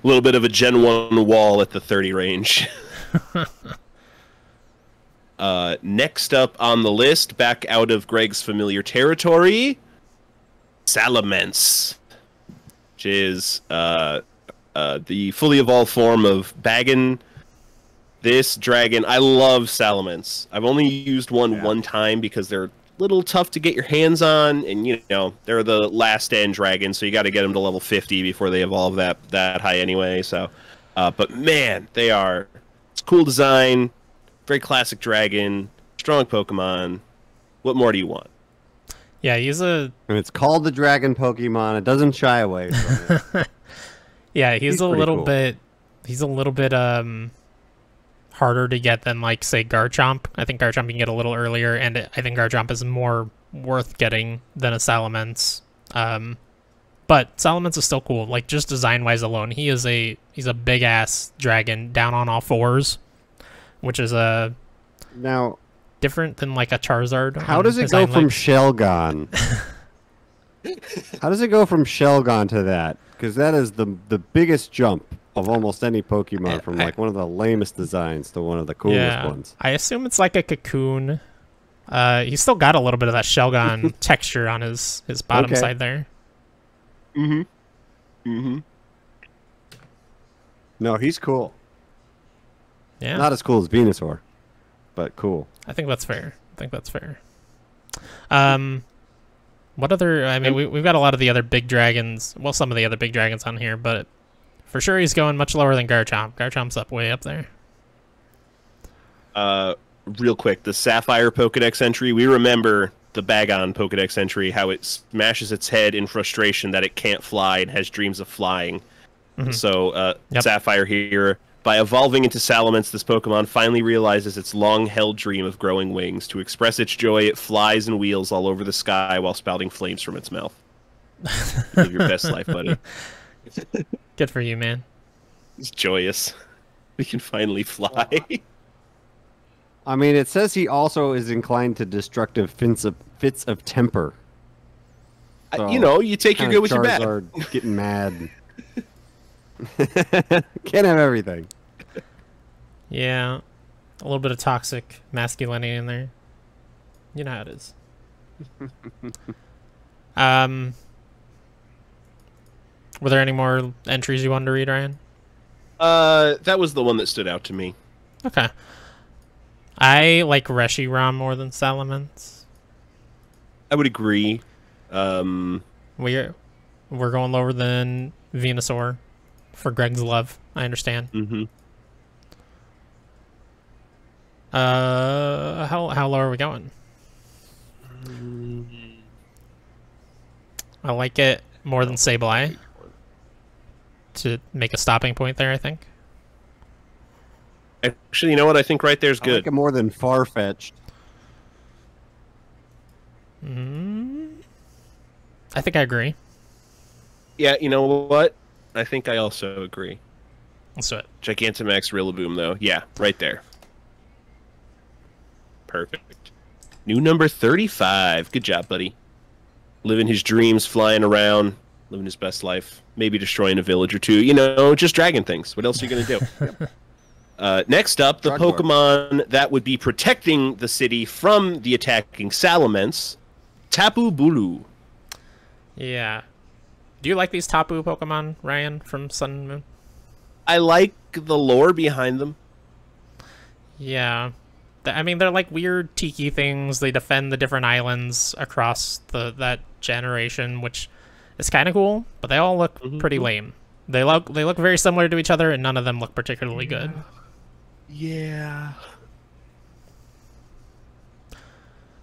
little bit of a Gen 1 wall at the 30 range. Next up on the list, back out of Greg's familiar territory, Salamence, which is the fully evolved form of Bagon. This dragon, I love Salamence. I've only used one time because they're a little tough to get your hands on, and you know they're the last end dragon, so you got to get them to level 50 before they evolve that high anyway. So, but man, they are. It's cool design, very classic dragon, strong Pokemon. What more do you want? Yeah, and it's called the Dragon Pokemon. It doesn't shy away from it. Yeah, he's a little bit. He's a little bit harder to get than, like, say, Garchomp. I think Garchomp you can get a little earlier, and I think Garchomp is more worth getting than a Salamence. But Salamence is still cool. Like, just design-wise alone, he's a big-ass dragon down on all fours, which is now different than, like, a Charizard. How does it go from Shelgon? How does it go from Shelgon to that? Because that is the biggest jump of almost any Pokemon, from like one of the lamest designs to one of the coolest ones. I assume it's like a cocoon. He's still got a little bit of that Shelgon texture on his bottom side there. No, he's cool. Yeah. Not as cool as Venusaur, but cool. I think that's fair. What other... I mean, we've got a lot of the other big dragons. Well, some of the other big dragons on here, but for sure he's going much lower than Garchomp. Garchomp's way up there. Real quick, the Sapphire Pokedex entry. We remember the Bagon Pokedex entry, how it smashes its head in frustration that it can't fly and has dreams of flying. So, Sapphire here, by evolving into Salamence, this Pokemon finally realizes its long-held dream of growing wings. To express its joy, it flies and wheels all over the sky while spouting flames from its mouth. Live your best life, buddy. Good for you, man. It's joyous. We can finally fly. I mean, it says he also is inclined to destructive fits of temper. So, you know, you take your good with your bad. Charizard getting mad. Can't have everything. Yeah. A little bit of toxic masculinity in there. You know how it is. Were there any more entries you wanted to read, Ryan? That was the one that stood out to me. Okay. I like Reshiram more than Salamence. I would agree. We're going lower than Venusaur for Greg's love. I understand. Mm-hmm. How low are we going? I like it more than Sableye to make a stopping point there, I think. Actually, you know what? I think right there's I good. like it more than far-fetched. I think I agree. Yeah, you know what? I think I also agree. Let's do it. Gigantamax Rillaboom, though. Yeah, right there. Perfect. New number 35. Good job, buddy. Living his dreams, flying around, living his best life. Maybe destroying a village or two. You know, just dragging things. What else are you going to do? Next up, the Pokemon that would be protecting the city from the attacking Salamence, Tapu Bulu. Yeah. Do you like these Tapu Pokemon, Ryan, from Sun and Moon? I like the lore behind them. Yeah. I mean, they're like weird tiki things. They defend the different islands across that generation, which is kind of cool, but they all look pretty lame. They look very similar to each other, and none of them look particularly good. Yeah.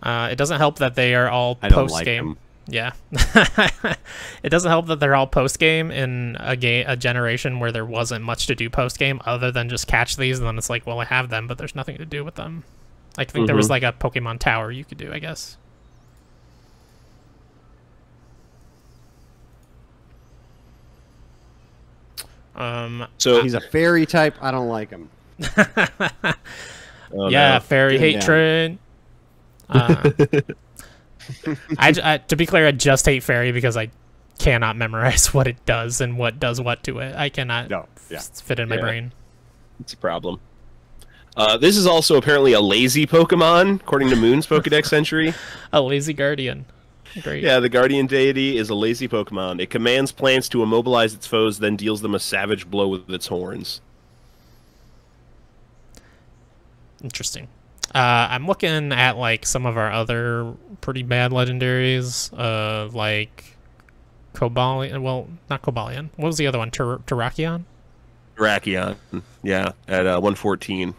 It doesn't help that they are all post-game. Like yeah. It doesn't help that they're all post-game in a generation where there wasn't much to do post-game other than just catch these, and then it's like, well, I have them, but there's nothing to do with them. I think there was like a Pokemon Tower you could do, I guess. So he's a fairy type. I don't like him. Oh, yeah, no. fairy hatred. To be clear, I just hate fairy because I cannot memorize what it does and what does what to it. I cannot fit in my brain. It's a problem. This is also apparently a lazy Pokemon, according to Moon's Pokedex entry. A lazy guardian. Great. Yeah, the guardian deity is a lazy Pokemon. It commands plants to immobilize its foes, then deals them a savage blow with its horns. Interesting. I'm looking at like some of our other pretty bad legendaries, like Cobalion. Well, not Cobalion. What was the other one? Terrakion? Terrakion, yeah, at 114.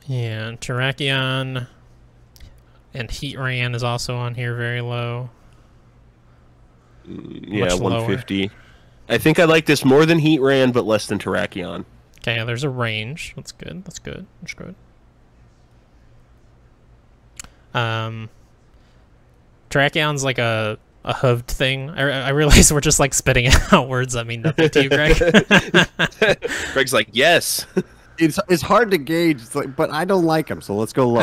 Yeah, Terrakion and Heatran is also on here very low. Yeah, 150. I think I like this more than Heatran, but less than Terrakion. Okay, there's a range. That's good. That's good. That's good. Terrakion's like a hooved thing. I realize we're just like spitting out words that mean nothing to you, Greg. Greg's like, yes. It's hard to gauge, it's like, but I don't like him, so let's go low.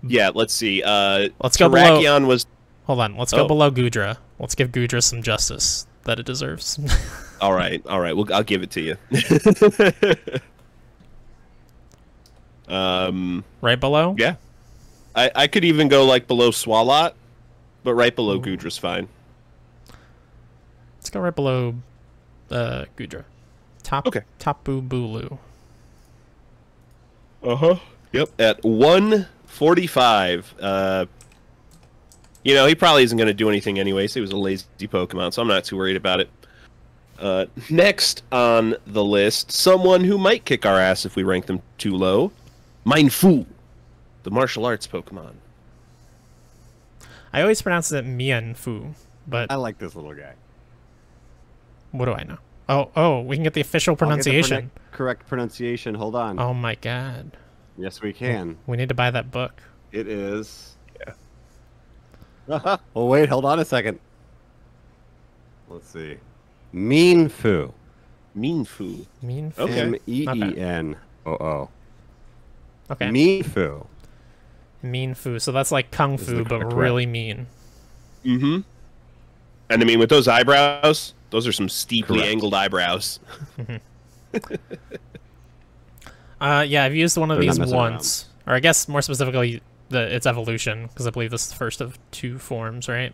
Yeah, let's see. Let's go Terrakion below. Hold on. Let's go below Gudra. Let's give Gudra some justice that it deserves. All right. Well, I'll give it to you. Right below? Yeah. I could even go like below Swalot, but right below Gudra's fine. Let's go right below Gudra. Tapu Bulu. Yep. At 145. You know, he probably isn't going to do anything anyway, so he was a lazy Pokemon, so I'm not too worried about it. Next on the list, someone who might kick our ass if we rank them too low. Mienfoo, the martial arts Pokemon. I always pronounce it Mienfoo, but I like this little guy. What do I know? Oh, we can get the official pronunciation. Correct pronunciation. Hold on. Oh my god. Yes, we can. We need to buy that book. It is. Yeah. Oh wait, hold on a second. Let's see. Mienfoo. Mienfoo. Mienfoo. Okay. M-E-E-N-O-O. Okay. Mienfoo. Mienfoo. So that's like kung fu, but really mean. Mm-hmm. And I mean, with those eyebrows, those are some steeply angled eyebrows. Yeah, I've used one of these once. Or I guess more specifically, its evolution, because I believe this is the first of 2 forms, right?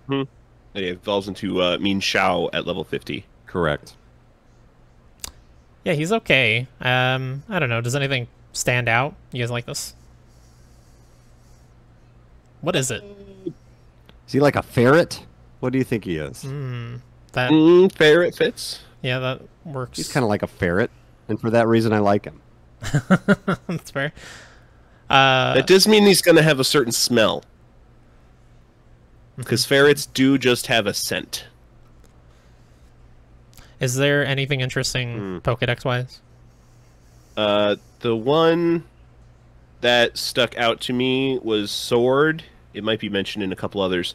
It evolves into Mienshao at level 50. Correct. Yeah, he's okay. I don't know. Does anything stand out? You guys like this? What is it? Is he like a ferret? What do you think he is? That ferret fits. yeah, that works. He's kind of like a ferret, and for that reason, I like him. That's fair. That does mean he's going to have a certain smell. Because ferrets do just have a scent. Is there anything interesting Pokedex-wise? The one that stuck out to me was Sword. It might be mentioned in a couple others.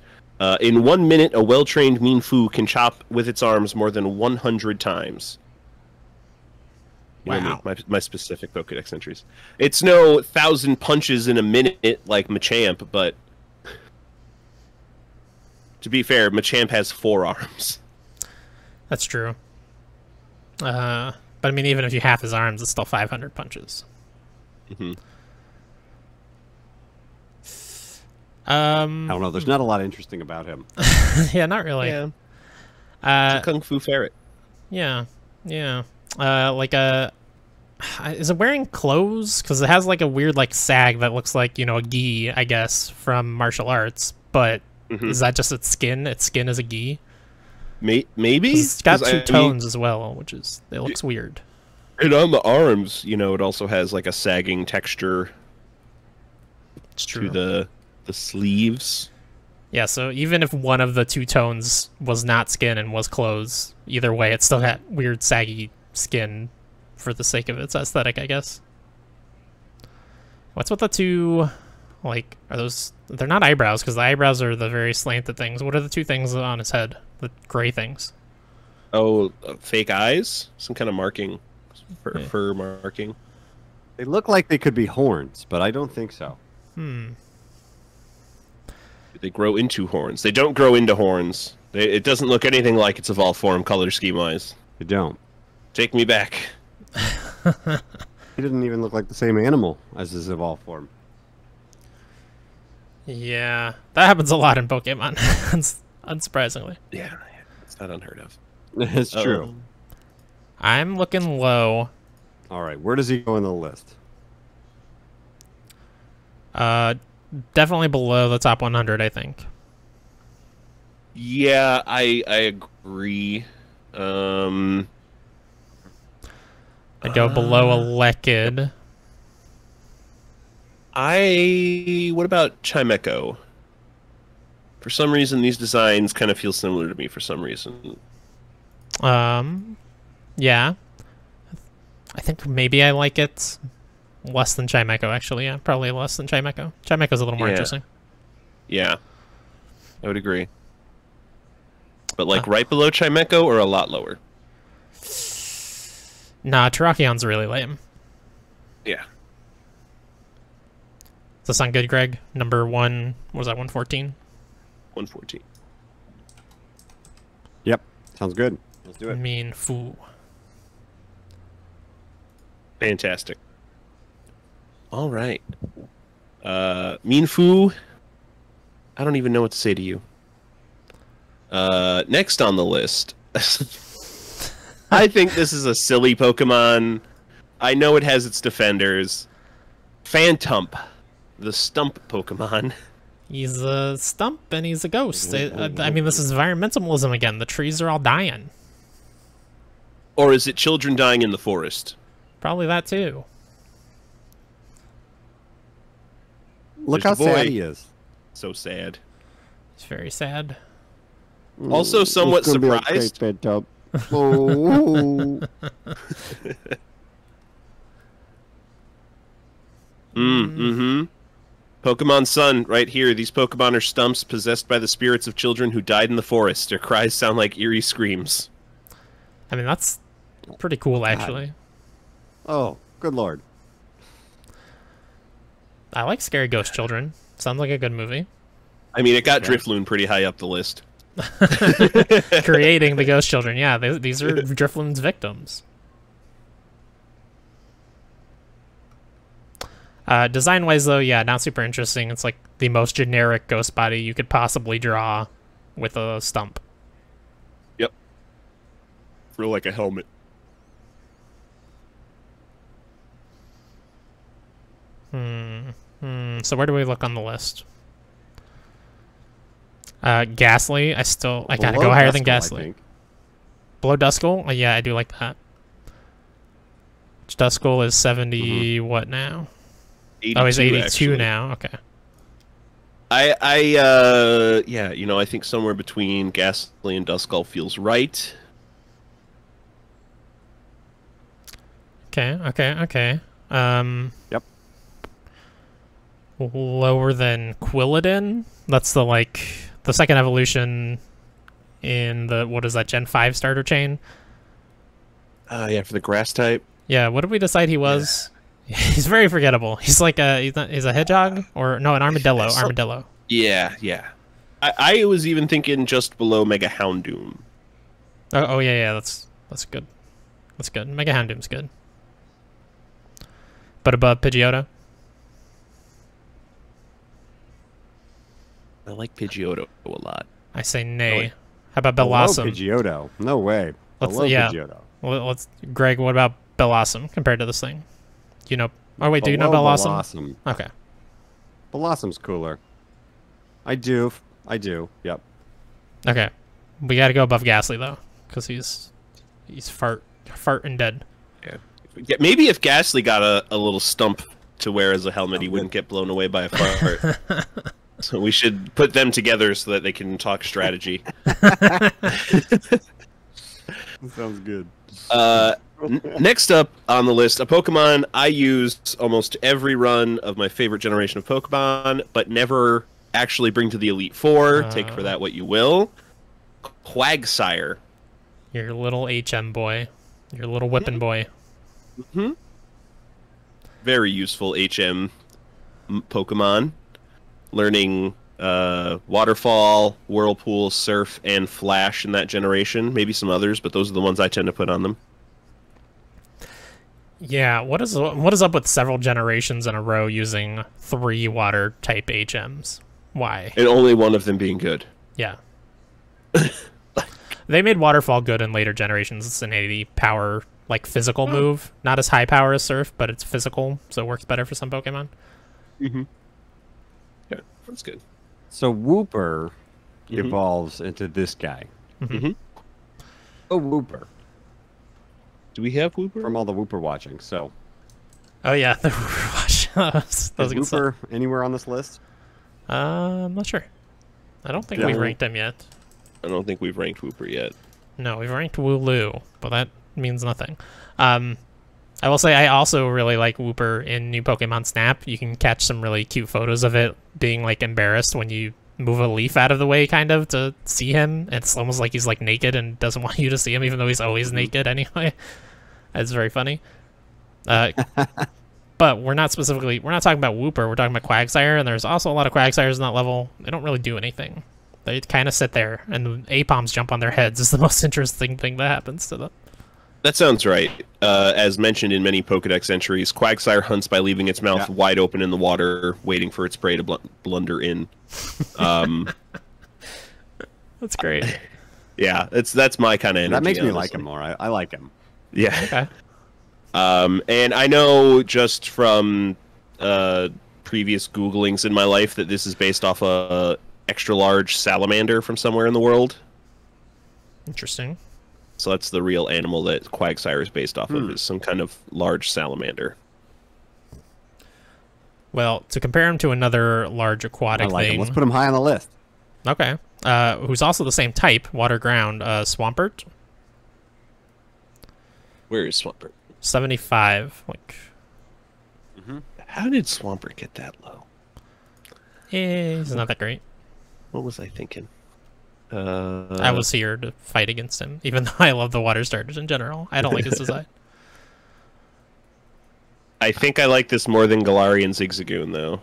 In 1 minute, a well-trained Minfu can chop with its arms more than 100 times. You know Wow. me, my specific Pokedex entries. It's no 1,000 punches in a minute like Machamp, but to be fair, Machamp has 4 arms. That's true. But I mean, even if you half his arms, it's still 500 punches. I don't know. There's not a lot interesting about him. Yeah, not really. Yeah. It's a Kung Fu ferret. Yeah, yeah. Is it wearing clothes? Because it has like a weird like sag that looks like, you know, a gi, I guess, from martial arts. But is that just its skin? Its skin is a gi? Maybe? It's got 2 I mean, tones as well, which is, it looks weird. and on the arms, you know, it also has like a sagging texture It's true. to the sleeves. Yeah, so even if one of the 2 tones was not skin and was clothes, either way, it still had weird saggy skin for the sake of its aesthetic, I guess. What's with the 2, like, are those, they're not eyebrows, because the eyebrows are the very slanted things. What are the 2 things on his head? The gray things. Oh, fake eyes? Some kind of marking. Fur marking. They look like they could be horns, but I don't think so. They grow into horns. They don't grow into horns. It doesn't look anything like its evolved form color scheme-wise. They don't. Take me back. He didn't even look like the same animal as his evolved form. Yeah, that happens a lot in Pokemon, unsurprisingly. Yeah, it's not unheard of. It's true. I'm looking low. All right, where does he go in the list? Definitely below the top 100, I think. Yeah, I agree. I'd go below a Lekid. What about Chimecho? For some reason, these designs kind of feel similar to me for some reason. Yeah. I think maybe I like it less than Chimecho, actually. Yeah, probably less than Chimecho. Chimecho's a little more interesting. Yeah, I would agree. But like right below Chimecho or a lot lower? Nah, Terrakion's really lame. Yeah. Does that sound good, Greg? Number 1, what was that, 114? 114. Yep, sounds good. Let's do it. Mean Fu. Fantastic. All right. Minfu, I don't even know what to say to you. Next on the list. I think this is a silly Pokemon. I know it has its defenders. Phantump, the stump Pokemon. He's a stump and he's a ghost. I mean, this is environmentalism again. The trees are all dying. Or is it children dying in the forest? Probably that too. Look There's how the boy. sad he is. So sad. It's very sad. Also somewhat It's gonna be okay, surprised. Phantump. Oh. Pokemon Sun, right here. These Pokemon are stumps possessed by the spirits of children who died in the forest. Their cries sound like eerie screams. I mean, that's pretty cool, actually. Oh, good lord. I like Scary Ghost Children. Sounds like a good movie. I mean, it got Drifloon pretty high up the list. Creating the Ghost Children. Yeah, these are Drifloon's victims. Design-wise, though, yeah, not super interesting. It's like the most generic ghost body you could possibly draw with a stump. Yep. Real like a helmet. So where do we look on the list? Ghastly. I gotta Below go higher than Duskull, I Ghastly. think. Below Duskull? Yeah, I do like that. Duskull is 70. What now? 82, Oh, he's 82 actually. now. Okay. Yeah, you know, I think somewhere between Ghastly and Duskull feels right. Okay. Yep. Lower than Quilladin. That's the second evolution in the, what is that, Gen 5 starter chain? Yeah, for the grass type. Yeah, what did we decide he was? Yeah. He's very forgettable. He's like he's a hedgehog, or no, an armadillo. Armadillo. Yeah. I was even thinking just below Mega Houndoom. Oh yeah, that's good. That's good. Mega Houndoom's good. But above Pidgeotto? I like Pidgeotto a lot. I say nay. Really? How about Below Bellossom? Pidgeotto. No way. Below Pidgeotto. Let's Greg, what about Bellossom compared to this thing? Do you know? Oh wait, do you know Bellossom? Bellossom. Okay. Bellossom's cooler. I do. Yep. Okay. We got to go above Ghastly though, because he's fart and dead. Yeah, maybe if Ghastly got a little stump to wear as a helmet, he wouldn't get blown away by a fart. So we should put them together so that they can talk strategy. Sounds good. Next up on the list, a Pokemon I used almost every run of my favorite generation of Pokemon, but never actually bring to the Elite Four. Take for that what you will. Quagsire. Your little HM boy. Your little whipping boy. Mm-hmm. Very useful HM Pokemon. Learning Waterfall, Whirlpool, Surf, and Flash in that generation. Maybe some others, but those are the ones I tend to put on them. Yeah, what is up with several generations in a row using 3 water type HMs? Why? And only one of them being good. Yeah. They made Waterfall good in later generations. It's an 80 power, like, physical move. Not as high power as Surf, but it's physical, so it works better for some Pokemon. Mm-hmm. Yeah, that's good. So Wooper evolves into this guy. Mm-hmm. Oh, Wooper. Do we have Wooper? From all the Wooper watching, so. Oh, yeah, the Wooper watch. that was Is Wooper anywhere on this list? I'm not sure. I don't think we've ranked him yet. I don't think we've ranked Wooper yet. No, we've ranked Wooloo, but that means nothing. I will say I also really like Wooper in New Pokemon Snap. You can catch some really cute photos of it being, like, embarrassed when you move a leaf out of the way, kind of, to see him. It's almost like he's, like, naked and doesn't want you to see him, even though he's always naked anyway. It's very funny. But we're not talking about Wooper, we're talking about Quagsire, and there's also a lot of Quagsires in that level. They don't really do anything. They kind of sit there, and Apoms jump on their heads is the most interesting thing that happens to them. That sounds right. As mentioned in many Pokedex entries, Quagsire hunts by leaving its mouth wide open in the water, waiting for its prey to blunder in. That's great. Yeah, that's my kind of energy. That makes me honestly. like him more. I like him. Yeah. Okay. And I know just from previous Googlings in my life that this is based off a extra large salamander from somewhere in the world. Interesting. So that's the real animal that Quagsire is based off of, is some kind of large salamander. Well, to compare him to another large aquatic thing... him. Let's put him high on the list. Okay. Who's also the same type, water ground, Swampert. Where is Swampert? 75. Like, How did Swampert get that low? he's not that great. What was I thinking? I was here to fight against him, even though I love the water starters in general. I don't like his design. I think I like this more than Galarian Zigzagoon, though.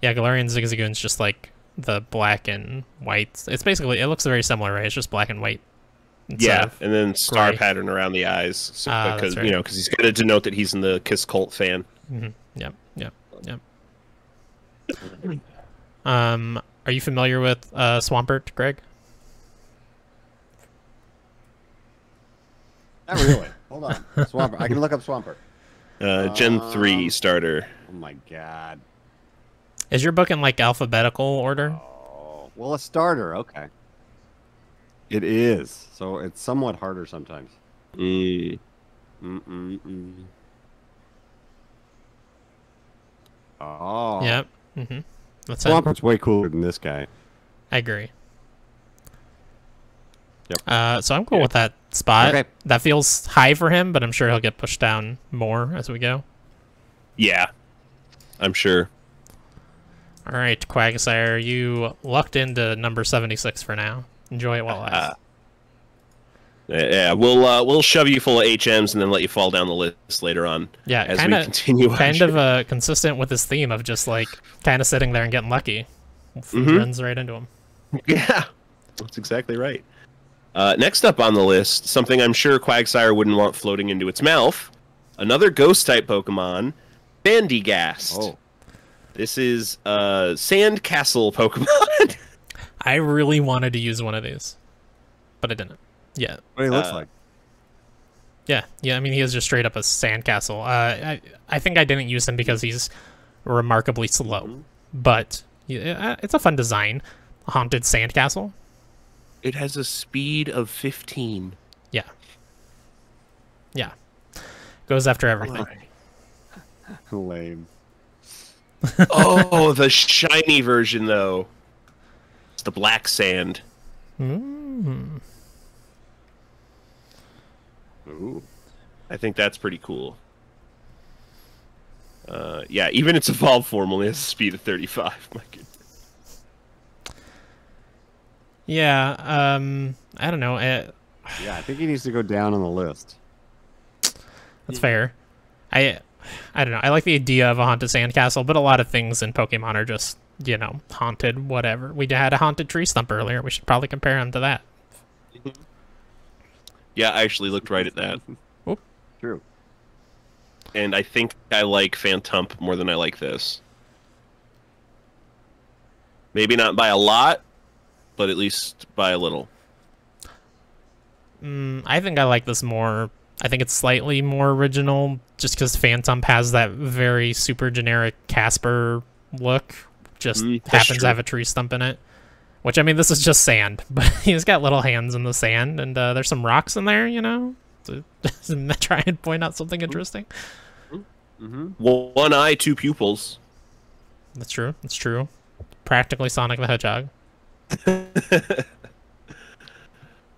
Yeah, Galarian Zigzagoon's just like the black and white. It's basically, it looks very similar, right? It's just black and white. Yeah, and then star gray. pattern around the eyes, so, because that's right. because he's got to denote that he's in the Kiss Cult fan. Yep. Are you familiar with Swampert, Greg? Not really. Hold on. Swampert. I can look up Swampert. Gen 3 starter. Oh my god. Is your book in like alphabetical order? Oh, well, a starter. Okay. It is. So it's somewhat harder sometimes. Mm. Oh. Yep. That's it. Swampert's way cooler than this guy. I agree. Yep. So I'm cool with that spot. Okay. That feels high for him, but I'm sure he'll get pushed down more as we go. Yeah, I'm sure. All right, Quagsire, you lucked into number 76 for now. Enjoy it while it lasts. Yeah, we'll shove you full of HMs and then let you fall down the list later on. Yeah, as we continue. Kind of consistent with his theme of just like kind of sitting there and getting lucky. Runs right into him. Yeah, that's exactly right. Next up on the list, something I'm sure Quagsire wouldn't want floating into its mouth. Another ghost-type Pokemon, Bandygast. Oh. This is a Sandcastle Pokemon. I really wanted to use one of these, but I didn't. Yeah. What he looks like. Yeah. I mean, he is just straight up a sandcastle. I think I didn't use him because he's remarkably slow, but it's a fun design. A haunted sandcastle. It has a speed of 15. Yeah. Goes after everything. Lame. Oh, the shiny version though. It's the black sand. Mm. Ooh. I think that's pretty cool. Yeah, even its evolved form only has a speed of 35. My goodness. Yeah, I don't know. Yeah, I think he needs to go down on the list. That's fair. I don't know. I like the idea of a haunted sandcastle, but a lot of things in Pokemon are just, haunted, whatever. We had a haunted tree stump earlier. We should probably compare him to that. Yeah, I actually looked right at that. Oop. True. And I think I like Phantump more than I like this. Maybe not by a lot, but at least by a little. I think I like this more. I think it's slightly more original, just because Phantump has that very super generic Casper look. Just happens to have a tree stump in it. Which, I mean, this is just sand, but he's got little hands in the sand, and there's some rocks in there, to try and point out something interesting. Well, one eye, two pupils. That's true. That's true. Practically Sonic the Hedgehog.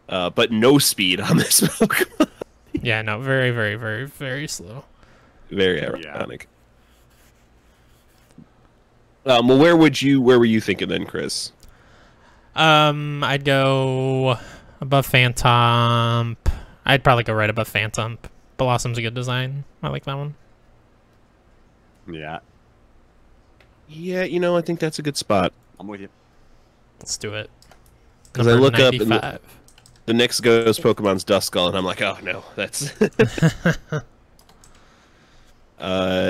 But no speed on this Pokemon. Yeah, no, very, very, very, very slow. Very ironic. Well, where were you thinking then, Chris? I'd go above Phantomp. I'd probably go right above Phantomp. Blossom's a good design. I like that one. Yeah. Yeah, I think that's a good spot. I'm with you. Let's do it. Because I look 95. up and the next ghost Pokemon's Duskull, and I'm like, oh no, that's...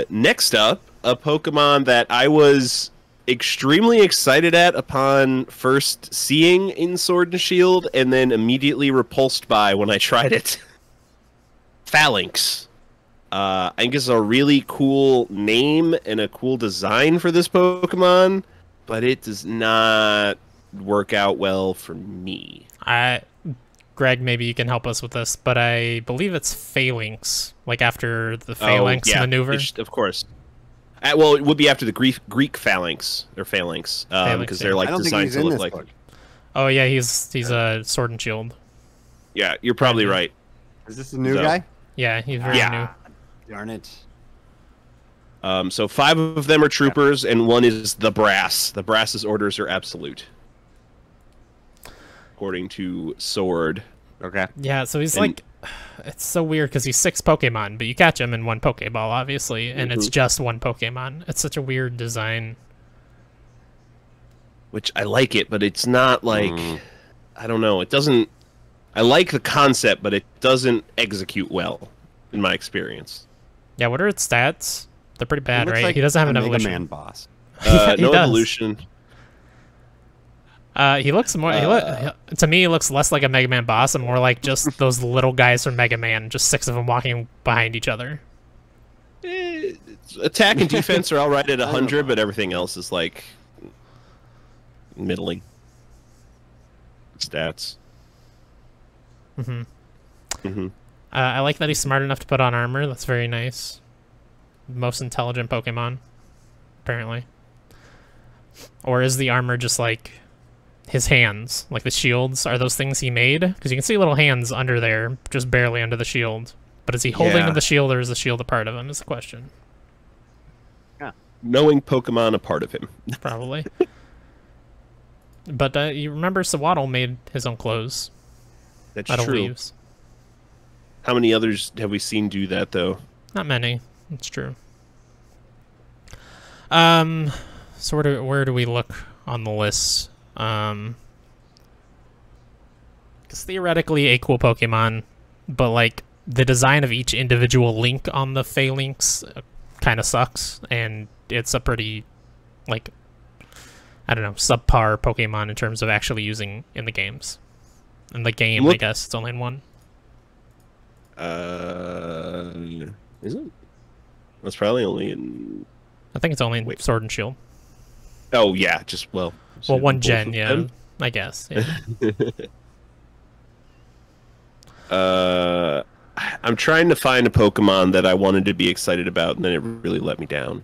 Next up, a Pokemon that I was extremely excited at upon first seeing in Sword and Shield, and then immediately repulsed by when I tried it. Phalanx. I think it's a really cool name and a cool design for this Pokemon, but it does not work out well for me. Greg, maybe you can help us with this, but I believe it's Phalanx, like after the Phalanx maneuver. Of course. Well, it would be after the Greek Phalanx, or Phalanx, because they're like designed to look like... book. Oh yeah, he's a Sword and Shield. Yeah, you're probably right. Is this a new guy? Yeah, he's very new. Darn it. So 5 of them are troopers, and 1 is the Brass. The Brass's orders are absolute, according to Sword. Okay. Yeah, so he's like... It's so weird because he's 6 Pokemon, but you catch him in 1 Pokeball, obviously, and it's just 1 Pokemon. It's such a weird design. Which I like it, but it's not like... I don't know. It doesn't... I like the concept, but it doesn't execute well, in my experience. Yeah, what are its stats? They're pretty bad, right? Like he doesn't have an Mega evolution. Man boss. No evolution. He looks more... to me, he looks less like a Mega Man boss and more like just those little guys from Mega Man, just 6 of them walking behind each other. Attack and defense are all right at 100, but everything else is like middling stats. I like that he's smart enough to put on armor. That's very nice. Most intelligent Pokemon, apparently. Or is the armor just like his hands? Like the shields? Are those things he made? Because you can see little hands under there, just barely under the shield. But is he holding the shield, or is the shield a part of him, is the question. Yeah. Knowing Pokemon a part of him. Probably. But you remember Sawaddle made his own clothes. That's out of true. leaves. How many others have we seen do that, though? Not many. It's true. So where do we look on the list? Because theoretically a cool Pokemon, but like the design of each individual link on the Phalanx kind of sucks, and it's a pretty, like, I don't know, subpar Pokemon in terms of actually using in the games. In the game, I guess it's only in one. Is it? That's probably only in. I think it's only in Sword and Shield. Oh yeah, just well, one gen, yeah. I guess. Yeah. I'm trying to find a Pokemon that I wanted to be excited about, and then it really let me down.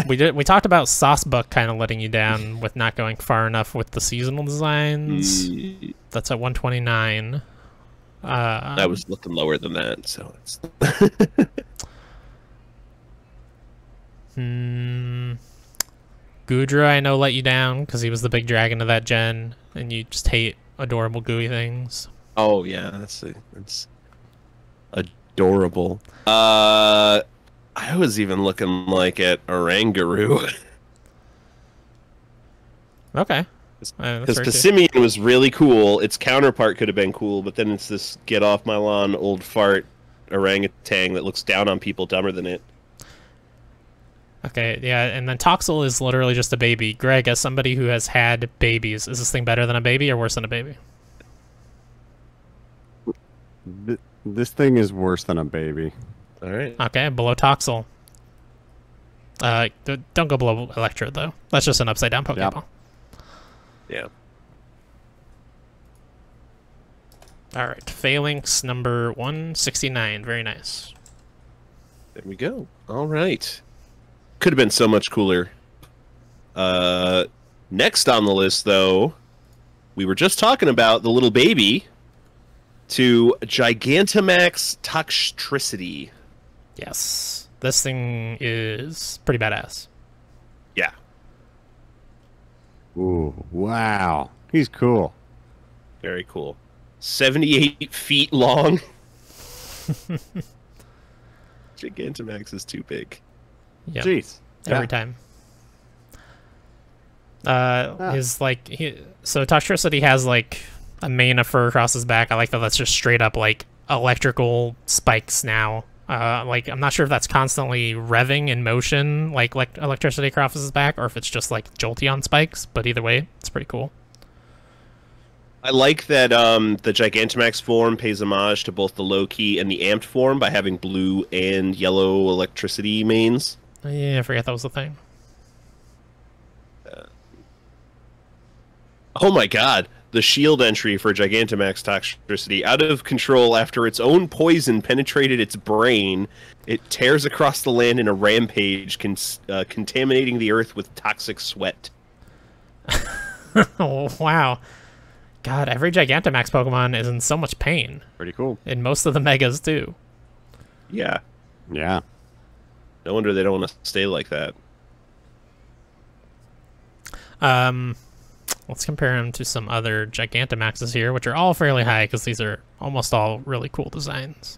We talked about Saucebuck kind of letting you down with not going far enough with the seasonal designs. That's at 129. I was looking lower than that, so it's. Goodra, I know, let you down because he was the big dragon of that gen, and you just hate adorable gooey things. Oh yeah, that's adorable. I was even looking like at Oranguru. Okay. Because Passimian was really cool. Its counterpart could have been cool, but then it's this get off my lawn old fart orangutan that looks down on people dumber than it. Okay, yeah, and then Toxel is literally just a baby. Greg, as somebody who has had babies, is this thing better than a baby or worse than a baby? This thing is worse than a baby. All right. Okay, below Toxel. Don't go below Electrode, though. That's just an upside-down Pokeball. Yeah. All right, Phalanx number 169. Very nice. There we go. All right. Could have been so much cooler. Next on the list, though, we were just talking about the little baby to Gigantamax Toxtricity. Yes. This thing is pretty badass. Yeah. Ooh, wow. He's cool. Very cool. 78 feet long. Gigantamax is too big. Yep. Jeez. Every time. His so Toxtricity has like a mane of fur across his back. I like that. That's just straight up like electrical spikes now. Like I'm not sure if that's constantly revving in motion, like electricity across his back, or if it's just like Jolteon spikes. But either way, it's pretty cool. I like that the Gigantamax form pays homage to both the low-key and the amped form by having blue and yellow electricity mains. Yeah, I forgot that was the thing. Oh my god, the shield entry for Gigantamax Toxtricity. Out of control after its own poison penetrated its brain, it tears across the land in a rampage, contaminating the earth with toxic sweat. Oh, wow. God, every Gigantamax Pokemon is in so much pain. Pretty cool. And most of the Megas, too. Yeah. Yeah. No wonder they don't want to stay like that. Let's compare him to some other Gigantamaxes here, which are all fairly high, because these are almost all really cool designs.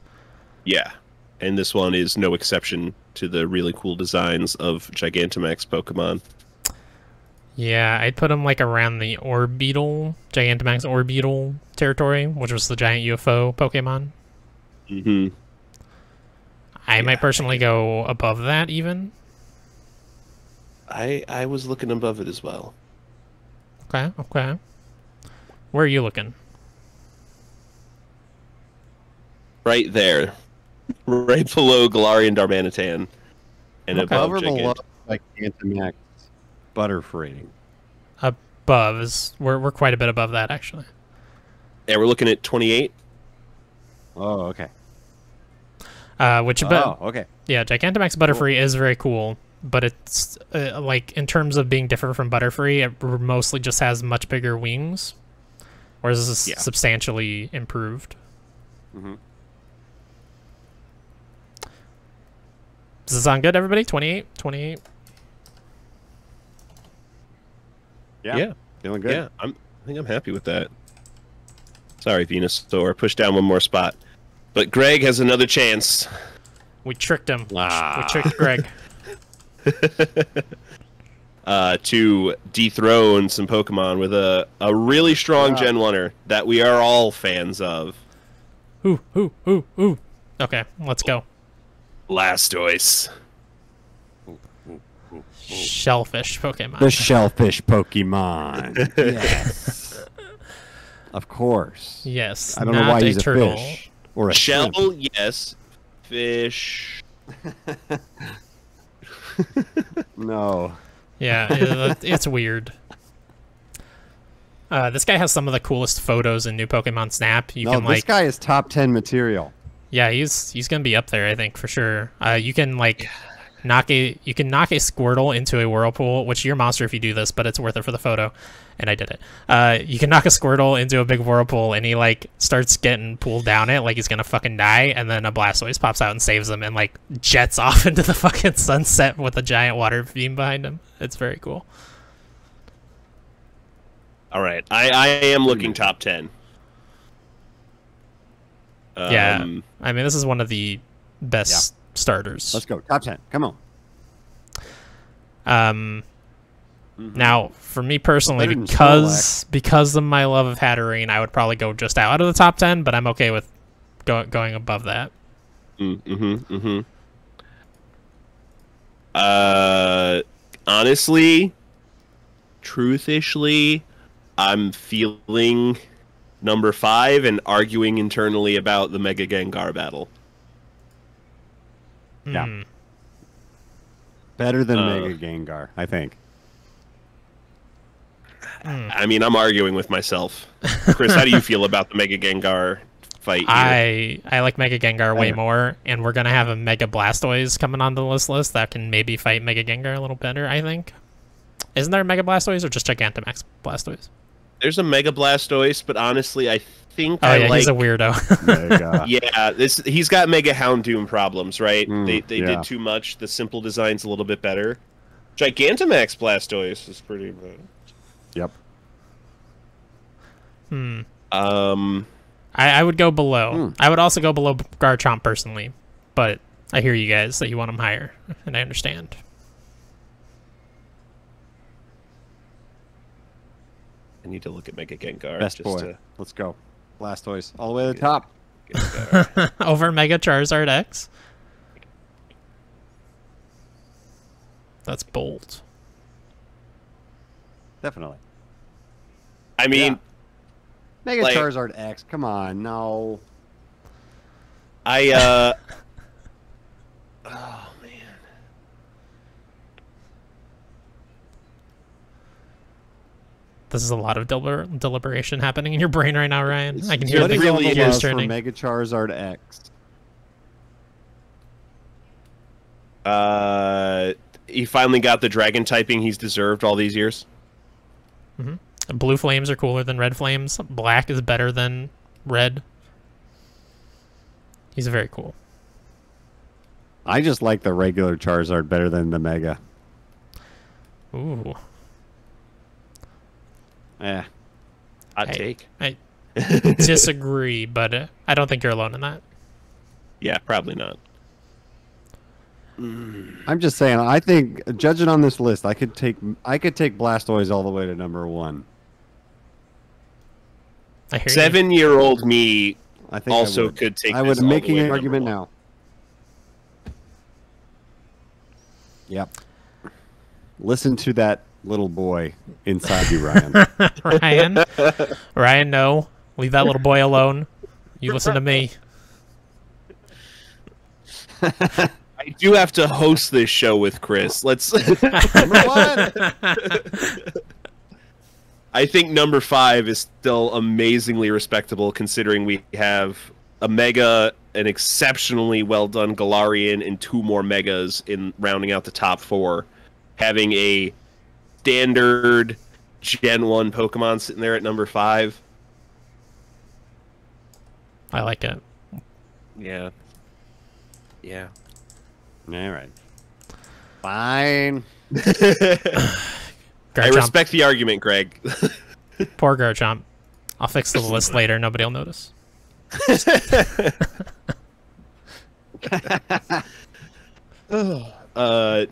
Yeah. And this one is no exception to the really cool designs of Gigantamax Pokemon. Yeah, I'd put him like around the Orbeetle, Gigantamax Orbeetle territory, which was the giant UFO Pokemon. Mm-hmm. I might personally go above that even. I was looking above it as well. Okay, okay. Where are you looking? right there, right below Galarian Darmanitan, and above Over below Gigant. like Gigantamax Butterfree. Above we're quite a bit above that actually. Yeah, we're looking at 28. Oh, okay. Okay. Yeah, Gigantamax Butterfree is very cool, but it's like in terms of being different from Butterfree, it mostly just has much bigger wings, whereas this is substantially improved. Mm-hmm. Does it sound good, everybody? 28? 28? Yeah. Feeling good. Yeah, I think I'm happy with that. Sorry, Venusaur. Push down one more spot. But Greg has another chance. We tricked him. We tricked Greg. To dethrone some Pokemon with a really strong Gen 1er that we are all fans of. Ooh. Okay, let's go. Blastoise. Shellfish Pokemon. The shellfish Pokemon. Yes. Of course. Yes. I don't know why he's a turtle. fish. Or a Shell, shrimp. yes. Fish. No. Yeah, it's weird. This guy has some of the coolest photos in New Pokemon Snap. You can this like, guy is top 10 material. yeah, he's gonna be up there, I think, for sure. You can like knock a Squirtle into a Whirlpool, which you're a monster if you do this, but it's worth it for the photo, and I did it. You can knock a Squirtle into a big Whirlpool, and he like starts getting pulled down it like he's gonna fucking die, and then a Blastoise pops out and saves him, and like jets off into the fucking sunset with a giant water beam behind him. It's very cool. All right, I am looking top 10. Yeah, I mean, this is one of the best starters. Let's go. Top 10. Come on. Now, for me personally, Better than because of my love of Hatterene, I would probably go just out of the top 10, but I'm okay with going above that. Honestly, truthishly, I'm feeling number 5 and arguing internally about the Mega Gengar battle. Yeah. Better than Mega Gengar, I think. I mean, I'm arguing with myself. Chris, how do you feel about the Mega Gengar fight here? I like Mega Gengar way more, and we're going to have a Mega Blastoise coming onto this list that can maybe fight Mega Gengar a little better, I think. Isn't there a Mega Blastoise or just Gigantamax Blastoise? There's a Mega Blastoise, but honestly, I think he's a weirdo. Mega. Yeah, he's got Mega Houndoom problems, right? They yeah. did too much. The simple design's a little bit better. Gigantamax Blastoise is pretty good. Yep. I would go below. I would also go below Garchomp personally, but I hear you guys that you want him higher, and I understand. I need to look at Mega Gengar. Best just boy. to Let's go. Blastoise. All the way to the top. Over Mega Charizard X? That's bold. Definitely. I mean... Yeah. Mega like, Charizard X. Come on. No. Oh, man. This is a lot of deliberation happening in your brain right now, Ryan. I can hear What the is all the gears love for turning. Mega Charizard X? He finally got the dragon typing he's deserved all these years. Blue flames are cooler than red flames. Black is better than red. He's very cool. I just like the regular Charizard better than the Mega. Ooh. Yeah. Hot take. I disagree, but I don't think you're alone in that. Yeah, probably not. I'm just saying. I think, judging on this list, I could take Blastoise all the way to number 1. I hear you. 7-year-old me I think also I would. could take. I this would all the making way an to argument number now. Yep. Listen to that little boy inside you, Ryan. Ryan, no. Leave that little boy alone. You listen to me. I do have to host this show with Chris. Let's. Number one. I think number 5 is still amazingly respectable, considering we have a Mega, an exceptionally well done Galarian, and 2 more Megas in rounding out the top 4. Having a standard Gen 1 Pokemon sitting there at number 5. I like it. Yeah. Yeah. All right. Fine. I respect the argument, Greg. Poor Garchomp. I'll fix the list later. Nobody will notice.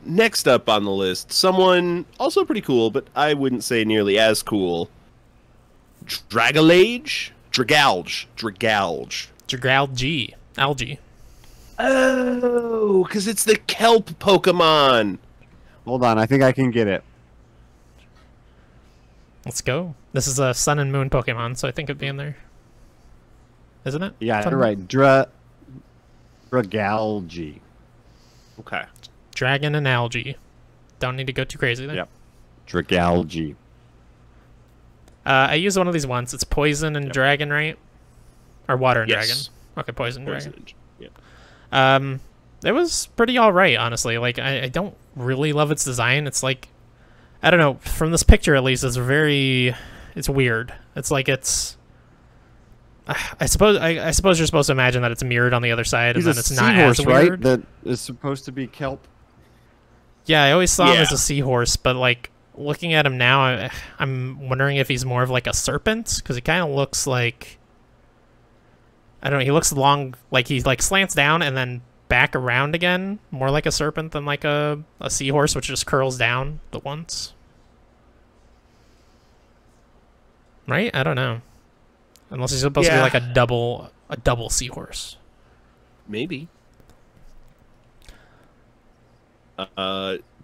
Next up on the list, someone also pretty cool, but I wouldn't say nearly as cool. Dragalge? Dragalge. Algae. Oh, because it's the kelp Pokemon. Hold on, I think I can get it. Let's go. This is a Sun and Moon Pokemon, so I think it'd be in there. Isn't it? Yeah, you're right. Dragalge. Okay. Dragon and algae. Don't need to go too crazy there. Yep. Dragalge. I used one of these once. It's poison and dragon, right? Or water and dragon. Yes. Okay, poison, dragon. Yeah. It was pretty alright, honestly. Like, I don't really love its design. It's like, I don't know, from this picture at least, it's weird. It's like I suppose you're supposed to imagine that it's mirrored on the other side, and then it's not as weird. Right? That is supposed to be kelp. Yeah, I always saw him as a seahorse, but like looking at him now, I'm wondering if he's more of like a serpent, because he kind of looks like, I don't know, he looks long, like he like slants down and then back around again, more like a serpent than like a seahorse, which just curls down the once. Right? I don't know. Unless he's supposed to be like a double seahorse. Maybe.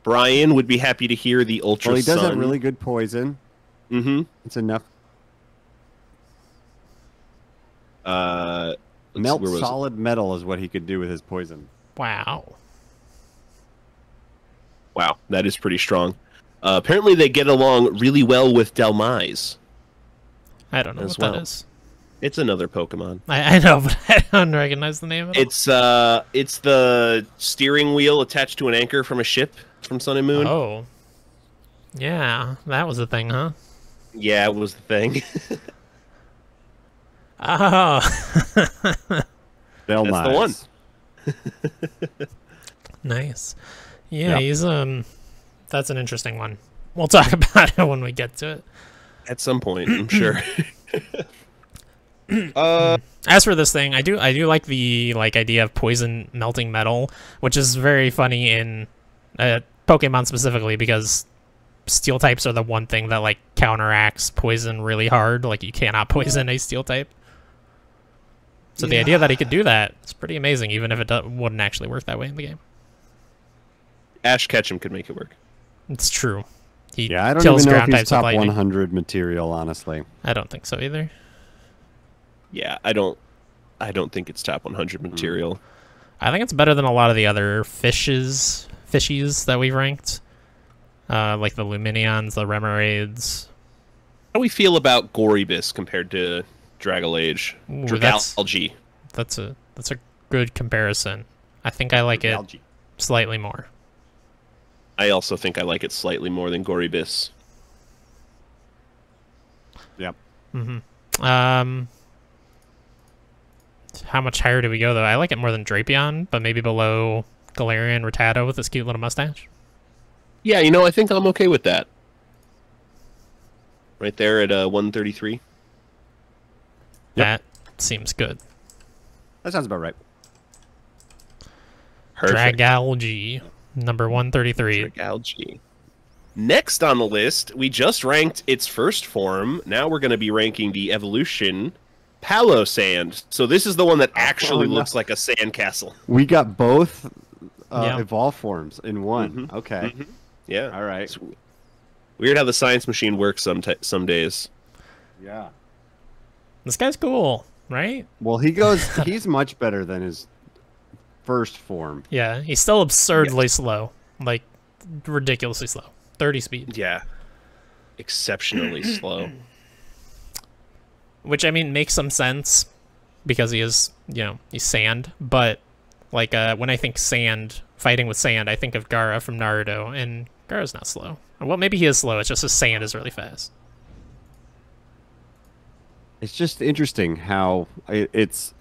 Brian would be happy to hear the Ultra Well, he does Sun. have really good poison. Mm-hmm. It's enough. Melt solid metal is what he could do with his poison. Wow. Wow, that is pretty strong. Apparently they get along really well with Delmise. I don't know what that is. It's another Pokemon. I know, but I don't recognize the name of it. It's the steering wheel attached to an anchor from a ship from Sun and Moon. Oh. Yeah, that was the thing, huh? Yeah, it was the thing. Oh. That's the one. Nice. Yeah, he's that's an interesting one. We'll talk about it when we get to it. At some point, I'm sure. As for this thing, I do like the idea of poison melting metal, which is very funny in Pokemon specifically, because steel types are the one thing that like counteracts poison really hard. Like you cannot poison a steel type. So the idea that he could do that is pretty amazing, even if it wouldn't actually work that way in the game. Ash Ketchum could make it work. It's true. He I don't kills even know if ground he's types with top lightning. 100 material, honestly. I don't think so either. Yeah, I don't think it's top 100 material. I think it's better than a lot of the other fishies that we've ranked. Like the Luminions, the Remoraid's. How do we feel about Gorybus compared to Dragalge? Dragalge. That's a good comparison. I think I like it slightly more. I also think I like it slightly more than Gorybus. Yep. Mm-hmm. How much higher do we go, though? I like it more than Drapion, but maybe below Galarian Rattata with his cute little mustache. Yeah, you know, I think I'm okay with that. Right there at 133. That seems good. That sounds about right. Perfect. Dragalge, number 133. Dragalge. Next on the list, we just ranked its first form. Now we're going to be ranking the evolution, Palosand. So this is the one that actually looks like a sandcastle. We got both evolved forms in one. Okay. Yeah. All right. It's weird how the science machine works some days. Yeah. This guy's cool, right? Well, he's much better than his first form. Yeah, he's still absurdly slow. Like, ridiculously slow. 30 speed. Yeah. Exceptionally slow. Which, I mean, makes some sense because he is, you know, he's sand. But, like, when I think sand, fighting with sand, I think of Gaara from Naruto, and Gaara's not slow. Well, maybe he is slow, it's just his sand is really fast. It's just interesting how it's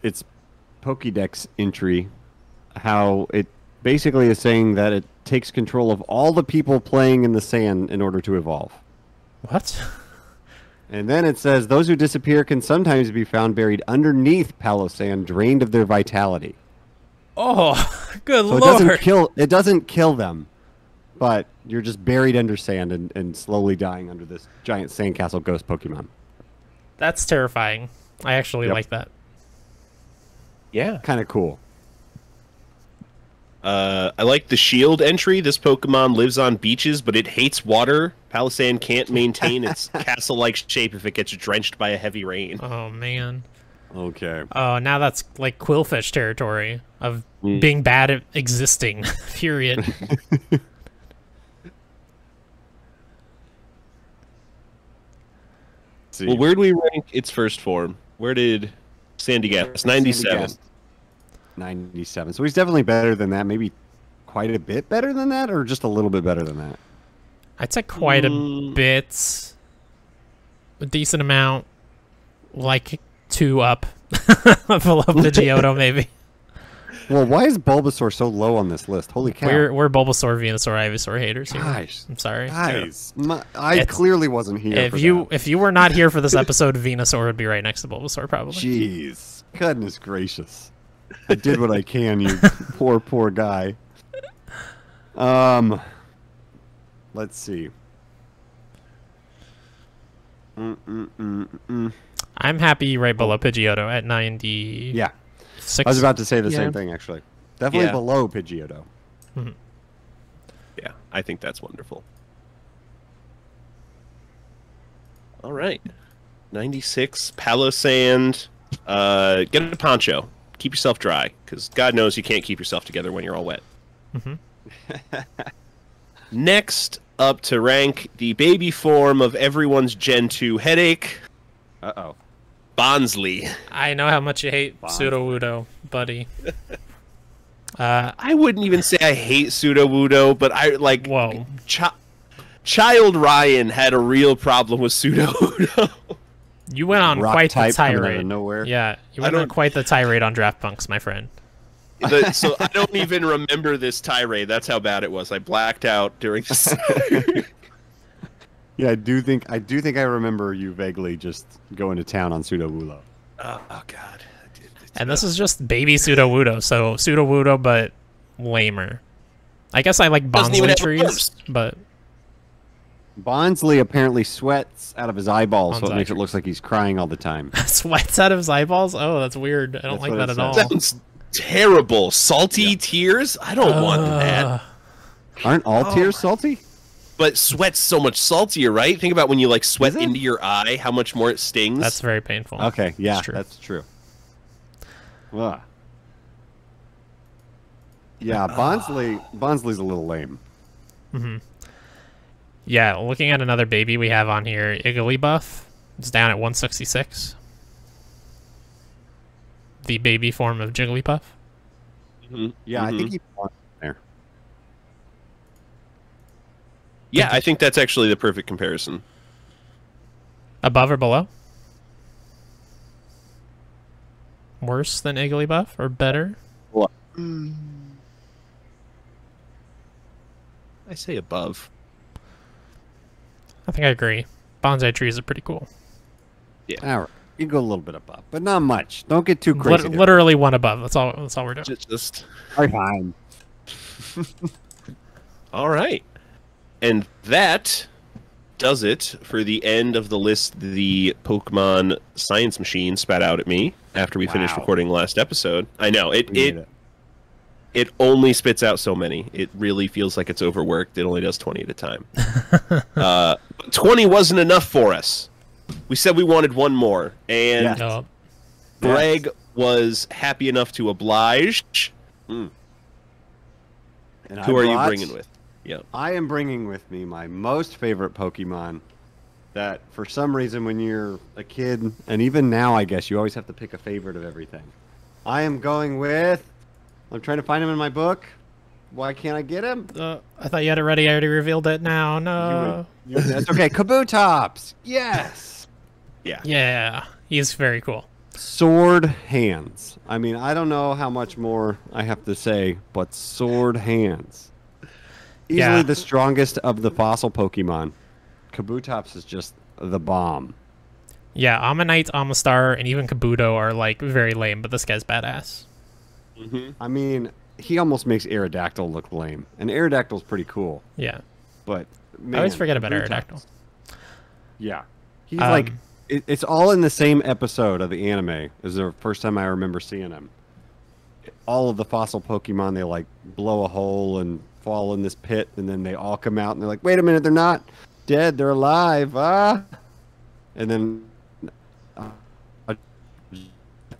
Pokédex entry, how it basically is saying that it takes control of all the people playing in the sand in order to evolve. What? And then it says those who disappear can sometimes be found buried underneath Palo-Sand, drained of their vitality. Oh, good So lord! it doesn't kill them, but you're just buried under sand and slowly dying under this giant sandcastle ghost Pokemon. That's terrifying. I actually like that. Yeah. Kind of cool. I like the shield entry. This Pokemon lives on beaches, but it hates water. Palisand can't maintain its castle-like shape if it gets drenched by a heavy rain. Oh, man. Okay. Oh, now that's like Quillfish territory of being bad at existing, period. Well, where do we rank its first form? Where did Sandy get? 97. 97. So he's definitely better than that. Maybe quite a bit better than that, or just a little bit better than that? I'd say quite a bit. A decent amount. Like 2 up. Below Pidgeotto, maybe. Well, why is Bulbasaur so low on this list? Holy cow. We're Bulbasaur, Venusaur, Ivysaur haters here. Guys. I'm sorry. Guys. I clearly wasn't here if you were not here for this episode, Venusaur would be right next to Bulbasaur, probably. Jeez. Goodness gracious. I did what I can, you poor guy. Let's see. I'm happy right below Pidgeotto at 90. Yeah. I was about to say the same thing, actually. Definitely below Pidgeotto. Mm-hmm. Yeah, I think that's wonderful. All right. 96, Palo-Sand. Get a poncho. Keep yourself dry, because God knows you can't keep yourself together when you're all wet. Mm-hmm. Next up to rank the baby form of everyone's Gen 2 headache. Uh-oh. Bonsley. I know how much you hate Sudowoodo, buddy. I wouldn't even say I hate Sudowoodo, but I like. Whoa. Child Ryan had a real problem with Sudowoodo. You went on quite the tirade. Nowhere. Yeah, you went on quite the tirade on DraftPunks, my friend. So I don't even remember this tirade. That's how bad it was. I blacked out during this. Yeah, I do think I remember you vaguely just going to town on Sudowoodo. Oh God! And this is just baby Sudowoodo, so Sudowoodo but lamer. I guess I like Bonsley trees, but Bonsley apparently sweats out of his eyeballs, so it makes it look like he's crying all the time. Sweats out of his eyeballs? Oh, that's weird. I don't like that at all. Sounds terrible. Salty tears? I don't want that. Aren't all tears salty? But sweat's so much saltier, right? Think about when you like sweat into your eye, how much more it stings. That's very painful. Okay, yeah, that's true. Ugh. Yeah, Bonsley's a little lame. Mm-hmm. Yeah, looking at another baby we have on here, Igglybuff. It's down at 166. The baby form of Jigglypuff. Mm-hmm. Yeah, I think he belongs there. Yeah, I think that's actually the perfect comparison. Above or below? Worse than Igglybuff or better? What? I say above. I think I agree. Bonsai trees are pretty cool. Yeah. All right. You can go a little bit above, but not much. Don't get too crazy. Literally one above. That's all we're doing. Just fine. All right. And that does it for the end of the list the Pokemon Science Machine spat out at me after we finished recording last episode. I know. It only spits out so many. It really feels like it's overworked. It only does 20 at a time. 20 wasn't enough for us. We said we wanted one more. And Greg was happy enough to oblige Mm. And Who are you bringing with? Yep. I am bringing with me my most favorite Pokemon that for some reason when you're a kid, and even now I guess, you always have to pick a favorite of everything. I am going with... I'm trying to find him in my book. Why can't I get him? I thought you had it ready. I already revealed it now. No. That's okay. Kabutops! Yes! Yeah. Yeah. He's very cool. Sword hands. I mean, I don't know how much more I have to say, but sword hands. Easily the strongest of the fossil Pokemon. Kabutops is just the bomb. Yeah, Ammonite, Amistar, and even Kabuto are like very lame, but this guy's badass. Mm-hmm. I mean, he almost makes Aerodactyl look lame. And Aerodactyl's pretty cool. Yeah. But, man, I always forget about Kabutops. Aerodactyl. Yeah. He's like... It's all in the same episode of the anime. It was the first time I remember seeing him. All of the fossil Pokemon, they like blow a hole and fall in this pit, and then they all come out and they're like, wait a minute, they're not dead, they're alive. Ah! And then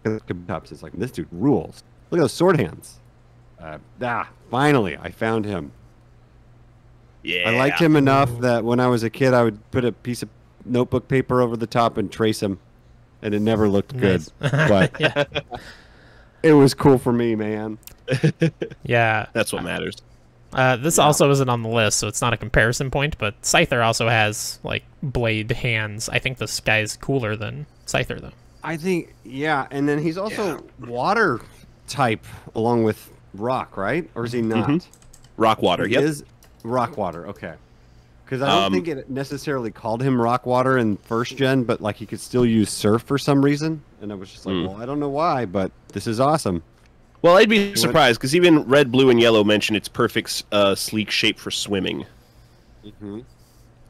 Kabutops is like, this dude rules. Look at those sword hands. Finally, I found him. Yeah. I liked him enough that when I was a kid, I would put a piece of notebook paper over the top and trace him, and it never looked good. But yeah. It was cool for me, man. Yeah. That's what matters. This also isn't on the list, so it's not a comparison point, but Scyther also has, like, blade hands. I think this guy's cooler than Scyther, though. I think, yeah, and then he's also water type along with rock, right? Or is he not? Mm-hmm. Rock water, He yep. is rock water, okay. Because I don't think it necessarily called him rock water in first gen, but like he could still use surf for some reason. And I was just like, well, I don't know why, but this is awesome. Well, I'd be surprised, because even red, blue, and yellow mention its perfect sleek shape for swimming. Mm-hmm.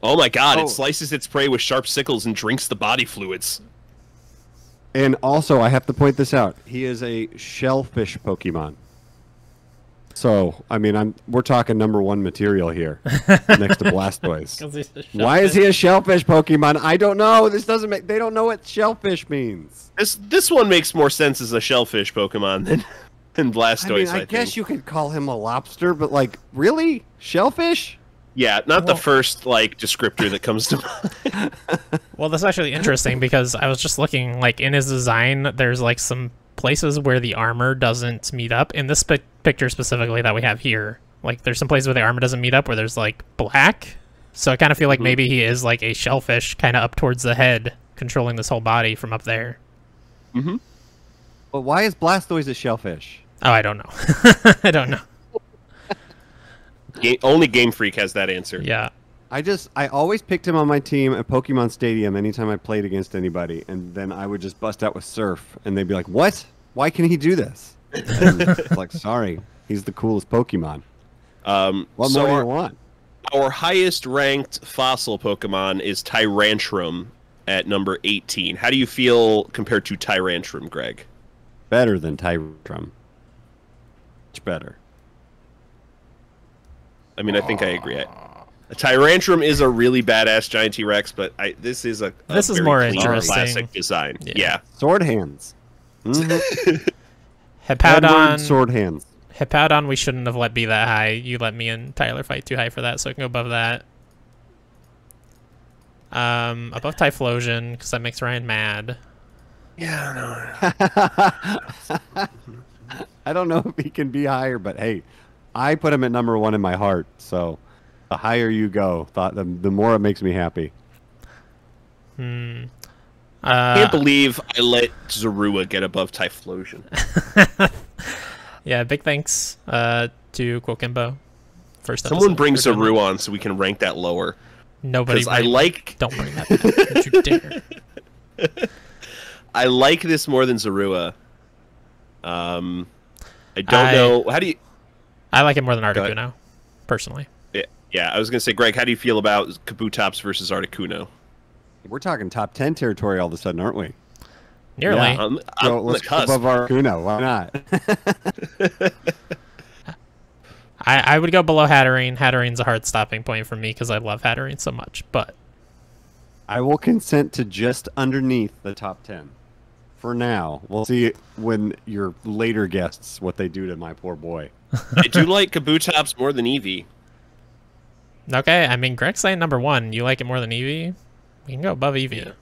Oh my god, it slices its prey with sharp sickles and drinks the body fluids. And also, I have to point this out. He is a shellfish Pokemon. So, I mean, we're talking #1 material here, next to Blastoise. Why is he a shellfish Pokemon? I don't know. This doesn't make. They don't know what shellfish means. This one makes more sense as a shellfish Pokemon than Blastoise. I mean, I guess you could call him a lobster, but like, really, shellfish? Yeah, not the first like descriptor that comes to mind. Well, that's actually interesting because I was just looking, like, in his design, there's like some places where the armor doesn't meet up. In this picture specifically that we have here, like, there's some places where the armor doesn't meet up where there's like black. So I kind of feel like maybe he is like a shellfish kind of up towards the head, controlling this whole body from up there. Mm-hmm. But why is Blastoise a shellfish? Oh, I don't know. I don't know. Only Game Freak has that answer. Yeah. I always picked him on my team at Pokemon Stadium anytime I played against anybody, and then I would just bust out with Surf, and they'd be like, what? Why can he do this? It's like, sorry, he's the coolest Pokemon. What more do you want? Our highest ranked fossil Pokemon is Tyrantrum at number 18. How do you feel compared to Tyrantrum, Greg? Better than Tyrantrum. Much better. I mean, I think I agree. Tyrantrum is a really badass giant T-Rex, but this is a this is very more clean, interesting classic design. Yeah. Sword hands. Mm-hmm. Hippowdon. Sword hands. Hippowdon, we shouldn't have let be that high. You let me and Tyler fight too high for that, so I can go above that. Above Typhlosion, because that makes Ryan mad. Yeah, I don't know if he can be higher, but hey, I put him at #1 in my heart, so the higher you go, the more it makes me happy. Can't believe I let Zorua get above Typhlosion. Yeah, big thanks to Quokimbo. First episode. Someone bring Zorua on so we can rank that lower. Nobody. I like. Don't bring that back. Don't you dare. I like this more than Zorua. I don't know. How do you? I like it more than Articuno, personally. Yeah, I was gonna say, Greg, how do you feel about Kabutops versus Articuno? We're talking top 10 territory all of a sudden, aren't we? Nearly. Yeah, So let's go above Articuno. Why not? I would go below Hatterene. Hatterene's a hard stopping point for me because I love Hatterene so much, but I will consent to just underneath the top 10. for now. We'll see when your later guests what they do to my poor boy. I do like Kabutops more than Eevee. Okay, I mean, Greg's saying number 1. You like it more than Eevee? We can go above Eevee. Yeah.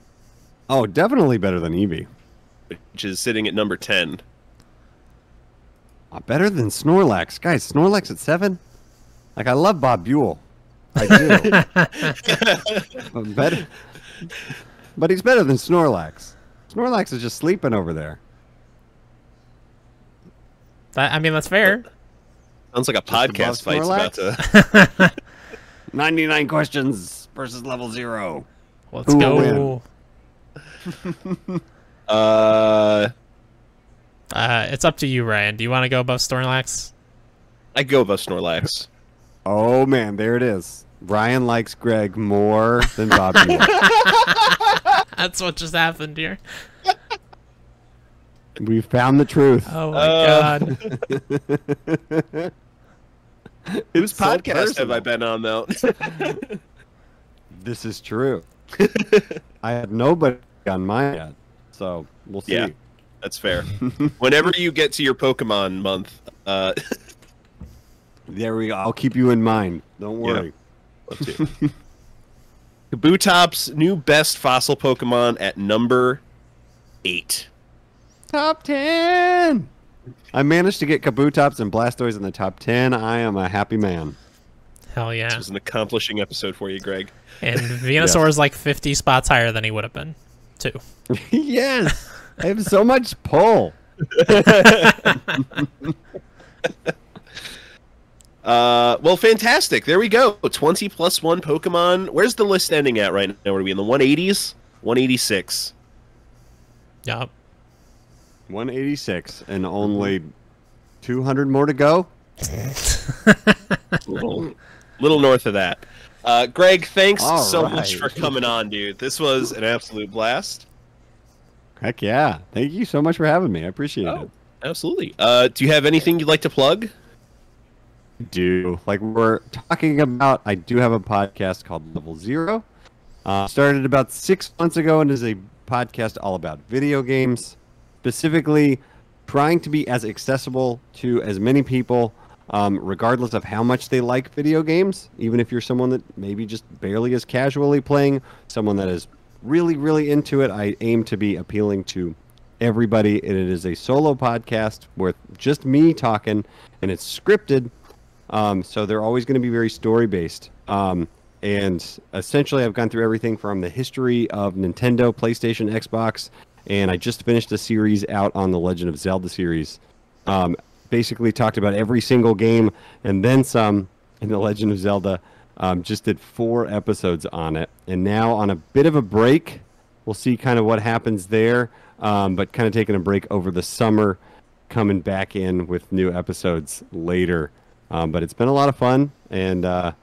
Oh, definitely better than Eevee. Which is sitting at number 10. Better than Snorlax. Guys, Snorlax at 7? Like, I love Bob Buell. I do. But he's better than Snorlax. Snorlax is just sleeping over there. I mean, that's fair. Sounds like a podcast fight's about to... 99 questions versus level 0. Let's go. It's up to you, Ryan. Do you want to go above Snorlax? I go above Snorlax. Oh, man, there it is. Ryan likes Greg more than Bob Buell. That's what just happened here. We found the truth. Oh, my God. Whose podcast have I been on, though? This is true. I had nobody on mine yet, so we'll see. Yeah, that's fair. Whenever you get to your Pokemon month, there we go. I'll keep you in mind. Don't worry. Yeah. Kabutops, new best fossil Pokemon at number 8. Top 10. I managed to get Kabutops and Blastoise in the top 10. I am a happy man. Hell yeah. This was an accomplishing episode for you, Greg. And Venusaur is like 50 spots higher than he would have been, too. Yes. I have so much pull. Well, fantastic. There we go. 20 plus 1 Pokemon. Where's the list ending at right now? Are we in the 180s? 186. Yup. 186 and only 200 more to go. Little north of that. Greg, thanks All so right. much for coming on, dude. This was an absolute blast. Heck yeah. Thank you so much for having me. I appreciate it. Absolutely. Do you have anything you'd like to plug? Like we're talking about, I do have a podcast called Level Zero. Started about 6 months ago and is a podcast all about video games, specifically trying to be as accessible to as many people, regardless of how much they like video games. Even if you're someone that maybe just barely is casually playing, someone that is really, really into it, I aim to be appealing to everybody. And it is a solo podcast with just me talking, and it's scripted. So they're always going to be very story-based. And essentially, I've gone through everything from the history of Nintendo, PlayStation, Xbox, and I just finished a series out on the Legend of Zelda series. Basically talked about every single game and then some in the Legend of Zelda. Just did 4 episodes on it. And now on a bit of a break, we'll see kind of what happens there. But kind of taking a break over the summer, coming back in with new episodes later. But it's been a lot of fun, and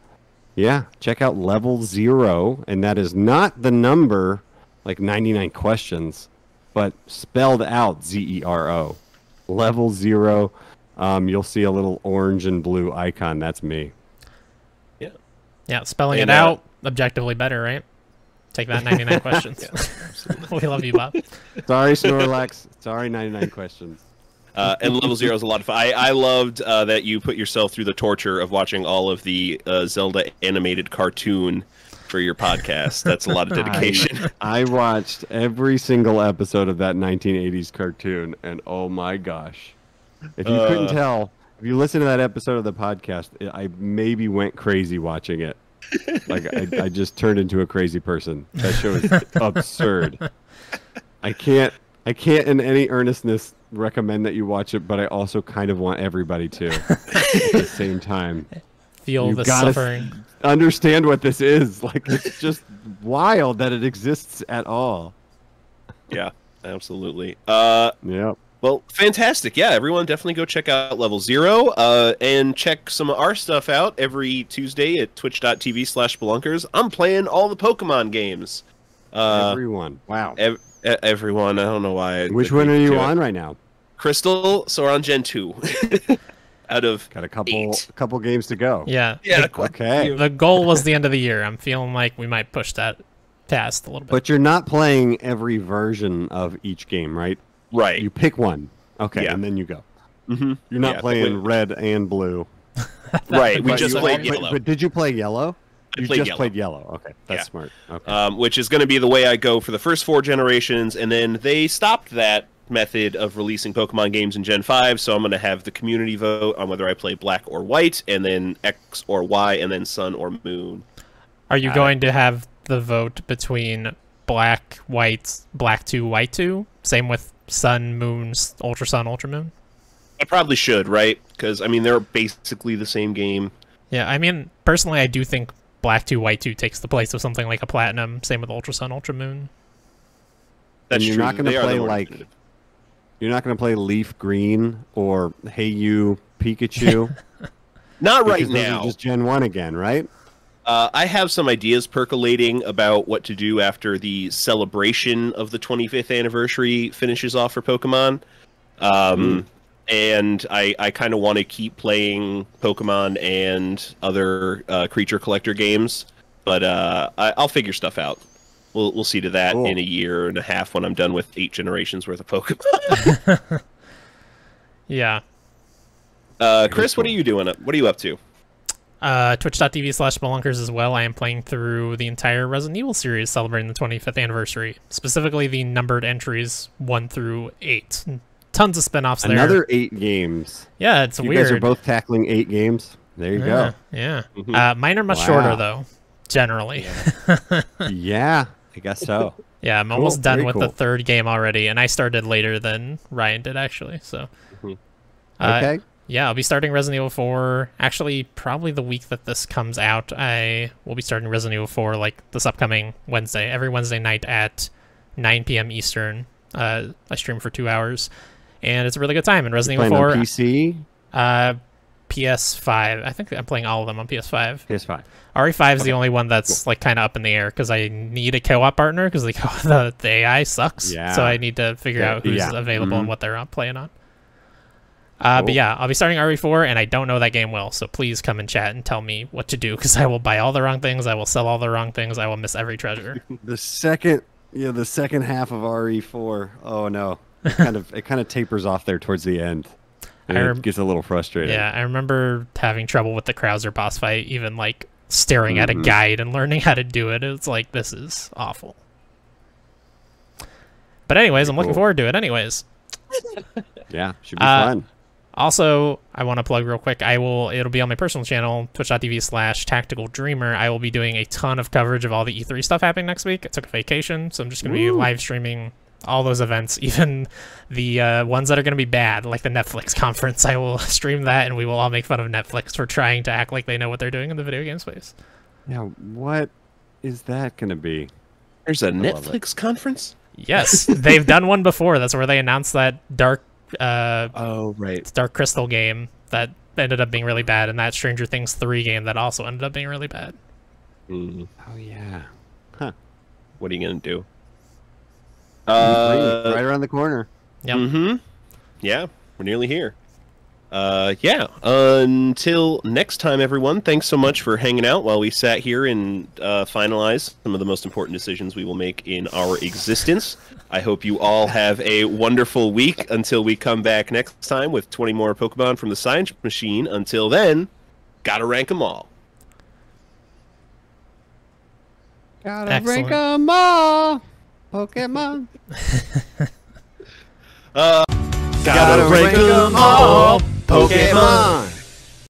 yeah, check out Level Zero, and that is not the number like 99 questions, but spelled out Zero. Level Zero. You'll see a little orange and blue icon. That's me. Yeah. Yeah, spelling it out, objectively better, right? Take that 99 questions. We love you, Bob. Sorry, Snorlax. Sorry, 99 questions. And Level Zero is a lot of fun. I loved that you put yourself through the torture of watching all of the Zelda animated cartoon for your podcast. That's a lot of dedication. I watched every single episode of that 1980s cartoon, and oh my gosh. If you couldn't tell, if you listen to that episode of the podcast, I maybe went crazy watching it. Like, I just turned into a crazy person. That show is absurd. I can't in any earnestness recommend that you watch it, but I also kind of want everybody to at the same time. Feel the suffering. Understand what this is. Like, it's just wild that it exists at all. Yeah, absolutely. Yep. Well, fantastic. Yeah, everyone definitely go check out Level Zero and check some of our stuff out every Tuesday at twitch.tv/spelunkers. I'm playing all the Pokemon games. Everyone. Wow. Everyone. I don't know why. Which one are you on right now? Crystal, so we're on Gen 2. Out of Got a eight. couple games to go. Yeah. Yeah. Okay. The goal was the end of the year. I'm feeling like we might push that past a little bit. But you're not playing every version of each game, right? Right. You pick one. Okay, Yeah. and then you go. Mm-hmm. You're not playing red and blue. Right. We But just you- played but- yellow. But did you play yellow? I You played just yellow. played yellow. Okay, that's Yeah. smart. Okay. Which is going to be the way I go for the first 4 generations, and then they stopped that method of releasing Pokemon games in Gen 5, so I'm going to have the community vote on whether I play black or white, and then X or Y, and then sun or moon. Are you going to have the vote between black, white, black 2, white 2? Same with sun, moons, ultra sun, ultra moon? I probably should, right? Because, I mean, they're basically the same game. Yeah, I mean, personally, I do think black 2, white 2 takes the place of something like a platinum. Same with ultra sun, ultra moon. That's And you're true. not going to They are the play more like definitive. you're not going to play Leaf Green or Hey You Pikachu. Not right because those now. are just Gen 1 again, right? I have some ideas percolating about what to do after the celebration of the 25th anniversary finishes off for Pokemon. And I kind of want to keep playing Pokemon and other creature collector games, but I'll figure stuff out. We'll see to that Cool. in a year and a half when I'm done with 8 generations worth of Pokemon. Yeah. Chris, what are you doing? What are you up to? Twitch.tv/Spelunkers as well. I am playing through the entire Resident Evil series celebrating the 25th anniversary, specifically the numbered entries 1 through 8. Tons of spin-offs there. Another 8 games. Yeah, it's You weird. guys are both tackling 8 games. There you Yeah, yeah. Mhm. Mine are much Wow. shorter though, generally. go. Yeah, I guess so. Yeah, I'm Cool, almost done very with the cool. 3rd game already, and I started later than Ryan did actually. So, Mhm. Okay. Yeah, I'll be starting Resident Evil 4. Actually, probably the week that this comes out, I will be starting Resident Evil 4 like this upcoming Wednesday. Every Wednesday night at 9 p.m. Eastern. I stream for 2 hours, and it's a really good time. And Resident Playing Evil on 4, PC, PS5. I think I'm playing all of them on PS5. PS5. RE5 is the only one that's like kind of up in the air because I need a co-op partner because the AI sucks. Yeah. So I need to figure out who's Yeah. available and Mhm. what they're playing on. Cool. But yeah, I'll be starting RE4, and I don't know that game well, so please come and chat and tell me what to do because I will buy all the wrong things, I will sell all the wrong things, I will miss every treasure. The second half of RE4. Oh no, it kind of tapers off there towards the end. And it gets a little frustrating. Yeah, I remember having trouble with the Krauser boss fight, even like staring at a Mhm. guide and learning how to do it. It's like, this is awful. But anyways, I'm looking Cool. forward to it anyways. Yeah, should be fun. Also, I want to plug real quick. It'll be on my personal channel, twitch.tv/Tactical Dreamer. I will be doing a ton of coverage of all the E3 stuff happening next week. I took a vacation, so I'm just going to be live streaming all those events, even the ones that are going to be bad, like the Netflix conference. I will stream that, and we will all make fun of Netflix for trying to act like they know what they're doing in the video game space. Yeah, what is that going to be? There's a love Netflix conference? Yes, they've done one before. That's where they announced that Dark Oh, right. Dark Crystal game that ended up being really bad, and that Stranger Things 3 game that also ended up being really bad. Mm. Oh yeah, What are you going to do? right around the corner. Yep. Mm-hmm. Yeah, we're nearly here. Yeah, until next time, everyone, thanks so much for hanging out while we sat here and finalized some of the most important decisions we will make in our existence. I hope you all have a wonderful week until we come back next time with 20 more Pokemon from the Science Machine. Until then, gotta rank them all. Gotta Excellent. rank 'em all, Pokemon. Gotta rank 'em all, Pokemon.